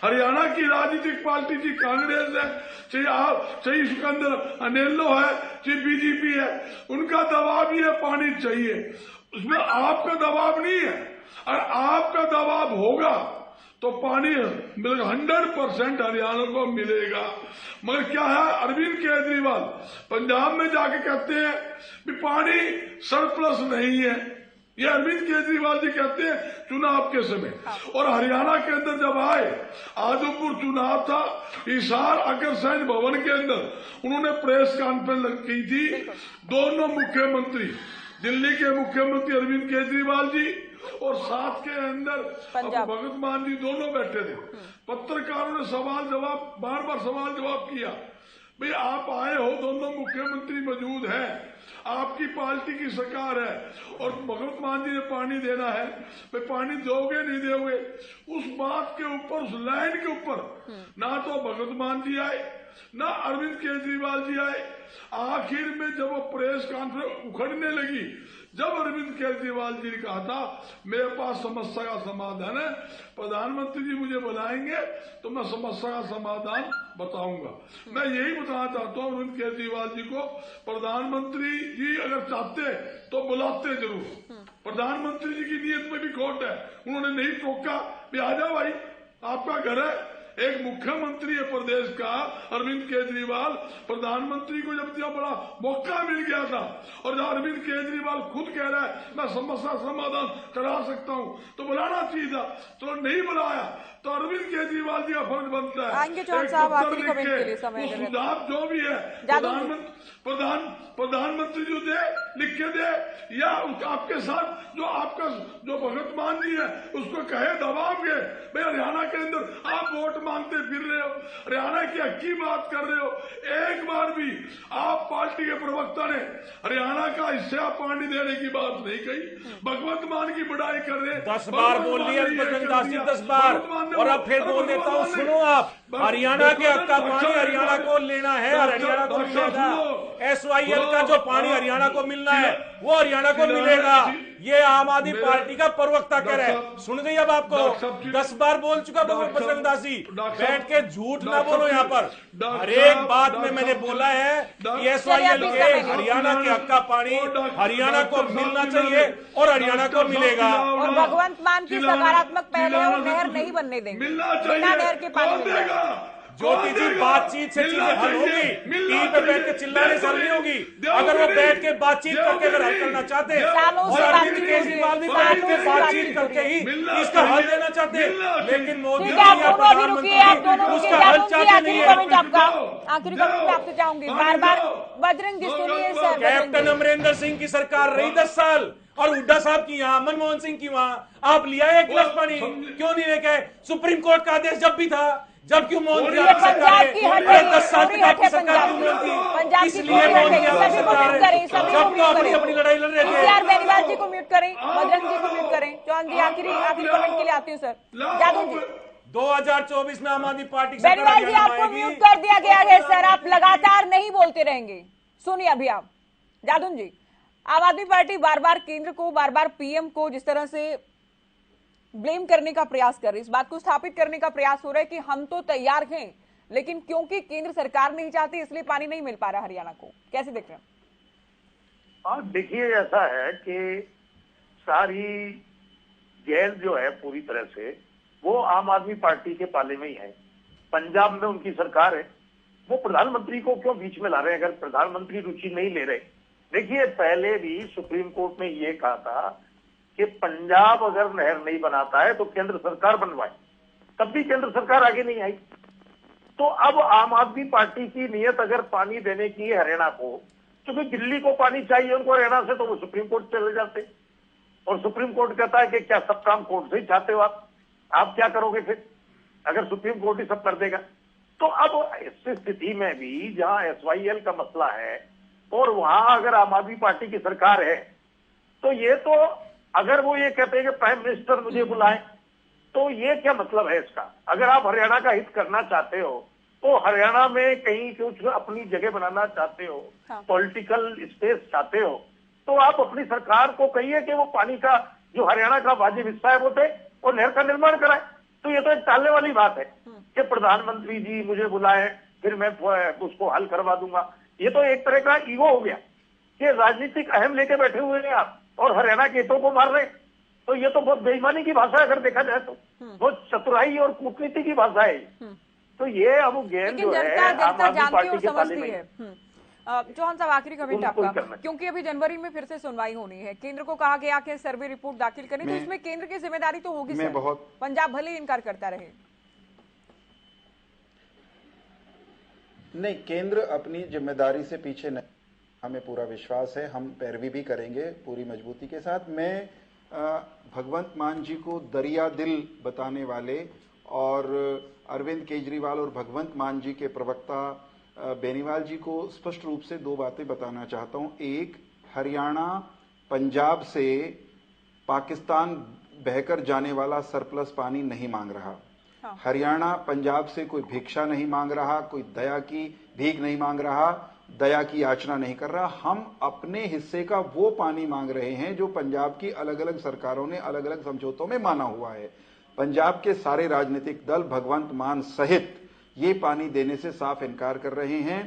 हरियाणा की राजनीतिक पार्टी जी कांग्रेस है, चाहे आप, चाहे इसके अंदर अनेलो है, चाहे बीजेपी है, उनका दबाव ये पानी चाहिए, उसमें आपका दबाव नहीं है। और आपका दबाव होगा तो पानी 100% हरियाणा को मिलेगा। मगर क्या है, अरविंद केजरीवाल पंजाब में जाके कहते हैं कि पानी सरप्लस नहीं है, ये अरविंद केजरीवाल जी कहते हैं चुनाव के समय। और हरियाणा के अंदर जब आए, आजमपुर चुनाव था, हिसार अग्रसेन भवन के अंदर उन्होंने प्रेस कॉन्फ्रेंस की थी, दोनों मुख्यमंत्री, दिल्ली के मुख्यमंत्री अरविंद केजरीवाल जी और साथ के अंदर भगवंत मान जी दोनों बैठे थे। पत्रकारों ने सवाल जवाब, बार बार सवाल जवाब किया, भाई आप आए हो, दोनों मुख्यमंत्री मौजूद हैं, आपकी पार्टी की सरकार है और भगवंत मान जी ने पानी देना है, भाई पानी दोगे नहीं दोगे। उस बात के ऊपर, उस लाइन के ऊपर ना तो भगवंत मान जी आए, ना अरविंद केजरीवाल जी आए। आखिर में जब वो प्रेस कॉन्फ्रेंस उखड़ने लगी, जब अरविंद केजरीवाल जी ने कहा था मेरे पास समस्या का समाधान है, प्रधानमंत्री जी मुझे बुलाएंगे तो मैं समस्या का समाधान बताऊंगा। मैं यही बताना चाहता हूँ अरविंद केजरीवाल जी को, प्रधानमंत्री जी अगर चाहते तो बुलाते जरूर, प्रधानमंत्री जी की नीयत में भी खोट है, उन्होंने नहीं टोका भी आ जाओ भाई आपका घर है, एक मुख्यमंत्री है प्रदेश का अरविंद केजरीवाल, प्रधानमंत्री को जब इतना बड़ा मौका मिल गया था और जब अरविंद केजरीवाल खुद कह रहा है मैं समस्या समाधान करा सकता हूं तो बुलाना चाहिए था, तो नहीं बुलाया। तो अरविंद केजरीवाल जी का फर्ज बनता है आएंगे चौहान साहब आखिरी कमेंट के लिए समय दे रहे हैं। सुधार जो भी है प्रधानमंत्री जो दे लिख के दे, या आपके साथ जो भगत मान जी है उसको कहे दबाव के भाई हरियाणा के अंदर आप वोट मांगते फिर रहे हो, हरियाणा की हक की बात कर रहे हो। एक बार भी आप पार्टी के प्रवक्ता ने हरियाणा का हिस्सा पानी देने की बात नहीं कही, भगवत मान की बढ़ाई कर रहे। 10 बार बोल लिया 10 बार, और अब फिर बोल देता हूँ, सुनो आप, हरियाणा के हक का पानी हरियाणा को लेना है और हरियाणा को मिलेगा। SYL का जो पानी हरियाणा को मिलना है वो हरियाणा को मिलेगा, ये आम आदमी पार्टी का प्रवक्ता कह रहा है। सुन गई अब आपको, 10 बार बोल चुका बजरंग दासी, बैठ के झूठ ना बोलो यहाँ पर। हर एक बात में मैंने बोला है कि SYL के हरियाणा के हक का पानी हरियाणा को मिलना चाहिए और हरियाणा को मिलेगा। और भगवंत मान की सकारात्मक पहल है और नहर नहीं बनने देंगे, बिना नहर के पानी मिलेगा। ज्योति जी, बातचीत से चीजें हल होगी, टीवी पे बैठ के चिल्लाने से हल नहीं होगी। अगर वो बैठ के बातचीत करके अगर हल करना चाहते हैं, और अरविंद केजरीवाल भी बैठ के बातचीत करके ही इसका हल देना चाहते हैं, लेकिन मोदी जी या प्रधानमंत्री उसका हल चाहते नहीं है। आखिरी कमेंट आपसे चाहूंगी, बार बार बजरंग जी सुनिए सर। कैप्टन अमरिंदर सिंह की सरकार रही 10 साल और हुड्डा साहब की यहाँ, मनमोहन सिंह की वहां, आप लिया एक गिलास पानी क्यों नहीं लेके? सुप्रीम कोर्ट का आदेश जब भी था, जब क्यों मौन थी आपकी सरकार? 10 साल तक आपकी सरकार क्यों मौन थी? इसलिए मौन थी आपकी सरकार, जब तो अपनी लड़ाई लड़ रहे थे। बेनीवाल जी को म्यूट करें, बजरंग जी को म्यूट करें। चौहान जी आखिरी कमेंट के लिए आती हूँ सर। जादू जी, 2024 में आम आदमी पार्टी बेनीवाल जी आपको म्यूट कर दिया गया है सर, आप लगातार नहीं बोलते रहेंगे। सुनिए अभी आप, जादू जी, आम आदमी पार्टी बार बार केंद्र को, बार बार पीएम को जिस तरह से ब्लेम करने का प्रयास कर रही है, इस बात को स्थापित करने का प्रयास हो रहा है कि हम तो तैयार हैं, लेकिन क्योंकि केंद्र सरकार नहीं चाहती इसलिए पानी नहीं मिल पा रहा हरियाणा को। कैसे देख रहे हैं? देखिए, ऐसा है कि सारी जेल जो है पूरी तरह से वो आम आदमी पार्टी के पाले में ही है। पंजाब में उनकी सरकार है, वो प्रधानमंत्री को क्यों बीच में ला रहे हैं अगर प्रधानमंत्री रुचि नहीं ले रहे? देखिए, पहले भी सुप्रीम कोर्ट ने ये कहा था कि पंजाब अगर नहर नहीं बनाता है तो केंद्र सरकार बनवाए, तब भी केंद्र सरकार आगे नहीं आई। तो अब आम आदमी पार्टी की नीयत अगर पानी देने की है हरियाणा को, क्योंकि दिल्ली को पानी चाहिए उनको हरियाणा से, तो वो सुप्रीम कोर्ट चले जाते, और सुप्रीम कोर्ट कहता है कि क्या सब काम कोर्ट से ही चाहते हो आप क्या करोगे फिर अगर सुप्रीम कोर्ट ही सब कर देगा? तो अब इस स्थिति में भी जहां SYL का मसला है और वहां अगर आम आदमी पार्टी की सरकार है, तो ये तो अगर वो ये कहते हैं कि प्राइम मिनिस्टर मुझे बुलाएं, तो ये क्या मतलब है इसका? अगर आप हरियाणा का हित करना चाहते हो तो हरियाणा में कहीं कुछ अपनी जगह बनाना चाहते हो, पॉलिटिकल स्पेस चाहते हो, तो आप अपनी सरकार को कहिए कि वो पानी का जो हरियाणा का वाजिब हिस्सा है वो दे और नहर का निर्माण कराए। तो ये तो एक टालने वाली बात है कि प्रधानमंत्री जी मुझे बुलाए फिर मैं उसको हल करवा दूंगा। ये तो एक तरह का ईगो हो गया कि राजनीतिक अहम लेके बैठे हुए हैं आप और हरियाणा के हितों को मार रहे। तो ये तो बहुत बेईमानी की भाषा है अगर देखा जाए तो, बहुत चतुराई और कूटनीति की भाषा है। तो ये अब गेम जो है आम आदमी पार्टी के ताले में। चौहान साहब आखिरी कमेंट आपका, क्योंकि अभी जनवरी में फिर से सुनवाई होनी है, केंद्र को कहा गया कि सर्वे रिपोर्ट दाखिल करें, तो इसमें केंद्र की जिम्मेदारी तो होगी सर, पंजाब भले ही इनकार करता रहे। नहीं, केंद्र अपनी जिम्मेदारी से पीछे नहीं, हमें पूरा विश्वास है, हम पैरवी भी करेंगे पूरी मजबूती के साथ। मैं भगवंत मान जी को दरिया दिल बताने वाले और अरविंद केजरीवाल और भगवंत मान जी के प्रवक्ता बेनीवाल जी को स्पष्ट रूप से दो बातें बताना चाहता हूं। एक, हरियाणा पंजाब से पाकिस्तान बहकर जाने वाला सरप्लस पानी नहीं मांग रहा। हरियाणा पंजाब से कोई भिक्षा नहीं मांग रहा, कोई दया की भीख नहीं मांग रहा, दया की याचना नहीं कर रहा। हम अपने हिस्से का वो पानी मांग रहे हैं जो पंजाब की अलग अलग सरकारों ने अलग अलग समझौतों में माना हुआ है। पंजाब के सारे राजनीतिक दल भगवंत मान सहित ये पानी देने से साफ इनकार कर रहे हैं।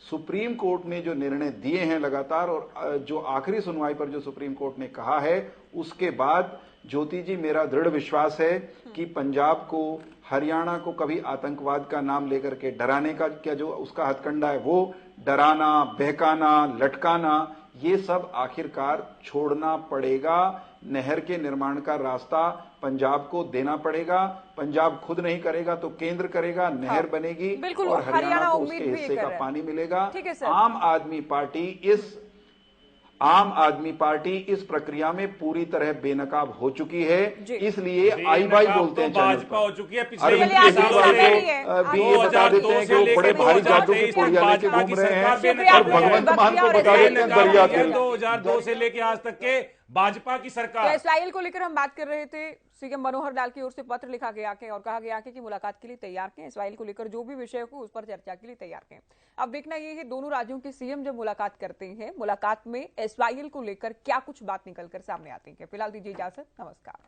सुप्रीम कोर्ट ने जो निर्णय दिए हैं लगातार, और जो आखिरी सुनवाई पर जो सुप्रीम कोर्ट ने कहा है, उसके बाद ज्योति जी मेरा दृढ़ विश्वास है कि पंजाब को हरियाणा को कभी आतंकवाद का नाम लेकर के डराने का क्या जो उसका हथकंडा है वो डराना, बहकाना, लटकाना, ये सब आखिरकार छोड़ना पड़ेगा। नहर के निर्माण का रास्ता पंजाब को देना पड़ेगा। पंजाब खुद नहीं करेगा तो केंद्र करेगा, नहर बनेगी बिल्कुल, और हरियाणा को उम्मीद उसके भी हिस्से कर का रहा है। पानी मिलेगा। ठीक है सर। आम आदमी पार्टी इस प्रक्रिया में पूरी तरह बेनकाब हो चुकी है, जी। इसलिए आई बाई बोलते हैं चैनल भाजपा पर। हो चुकी है अरविंद पिछले केजरीवाल नहीं है। को भी ये बता देते हैं कि वो बड़े भारी जादू की पुड़िया लेके घूम रहे हैं और भगवंत मान को बता देते हैं दरिया तिल। 2002 से लेके आज तक के भाजपा की तो सरकार। एसवाईएल को लेकर हम बात कर रहे थे। सीएम मनोहर लाल की ओर से पत्र लिखा गया है और कहा गया है कि मुलाकात के लिए तैयार हैं। एसवाईएल को लेकर जो भी विषय हो उस पर चर्चा के लिए तैयार हैं। अब देखना ये है दोनों राज्यों के सीएम जब मुलाकात करते हैं, मुलाकात में एसवाईएल को लेकर क्या कुछ बात निकल कर सामने आती है। फिलहाल दीजिए इजाजत, नमस्कार।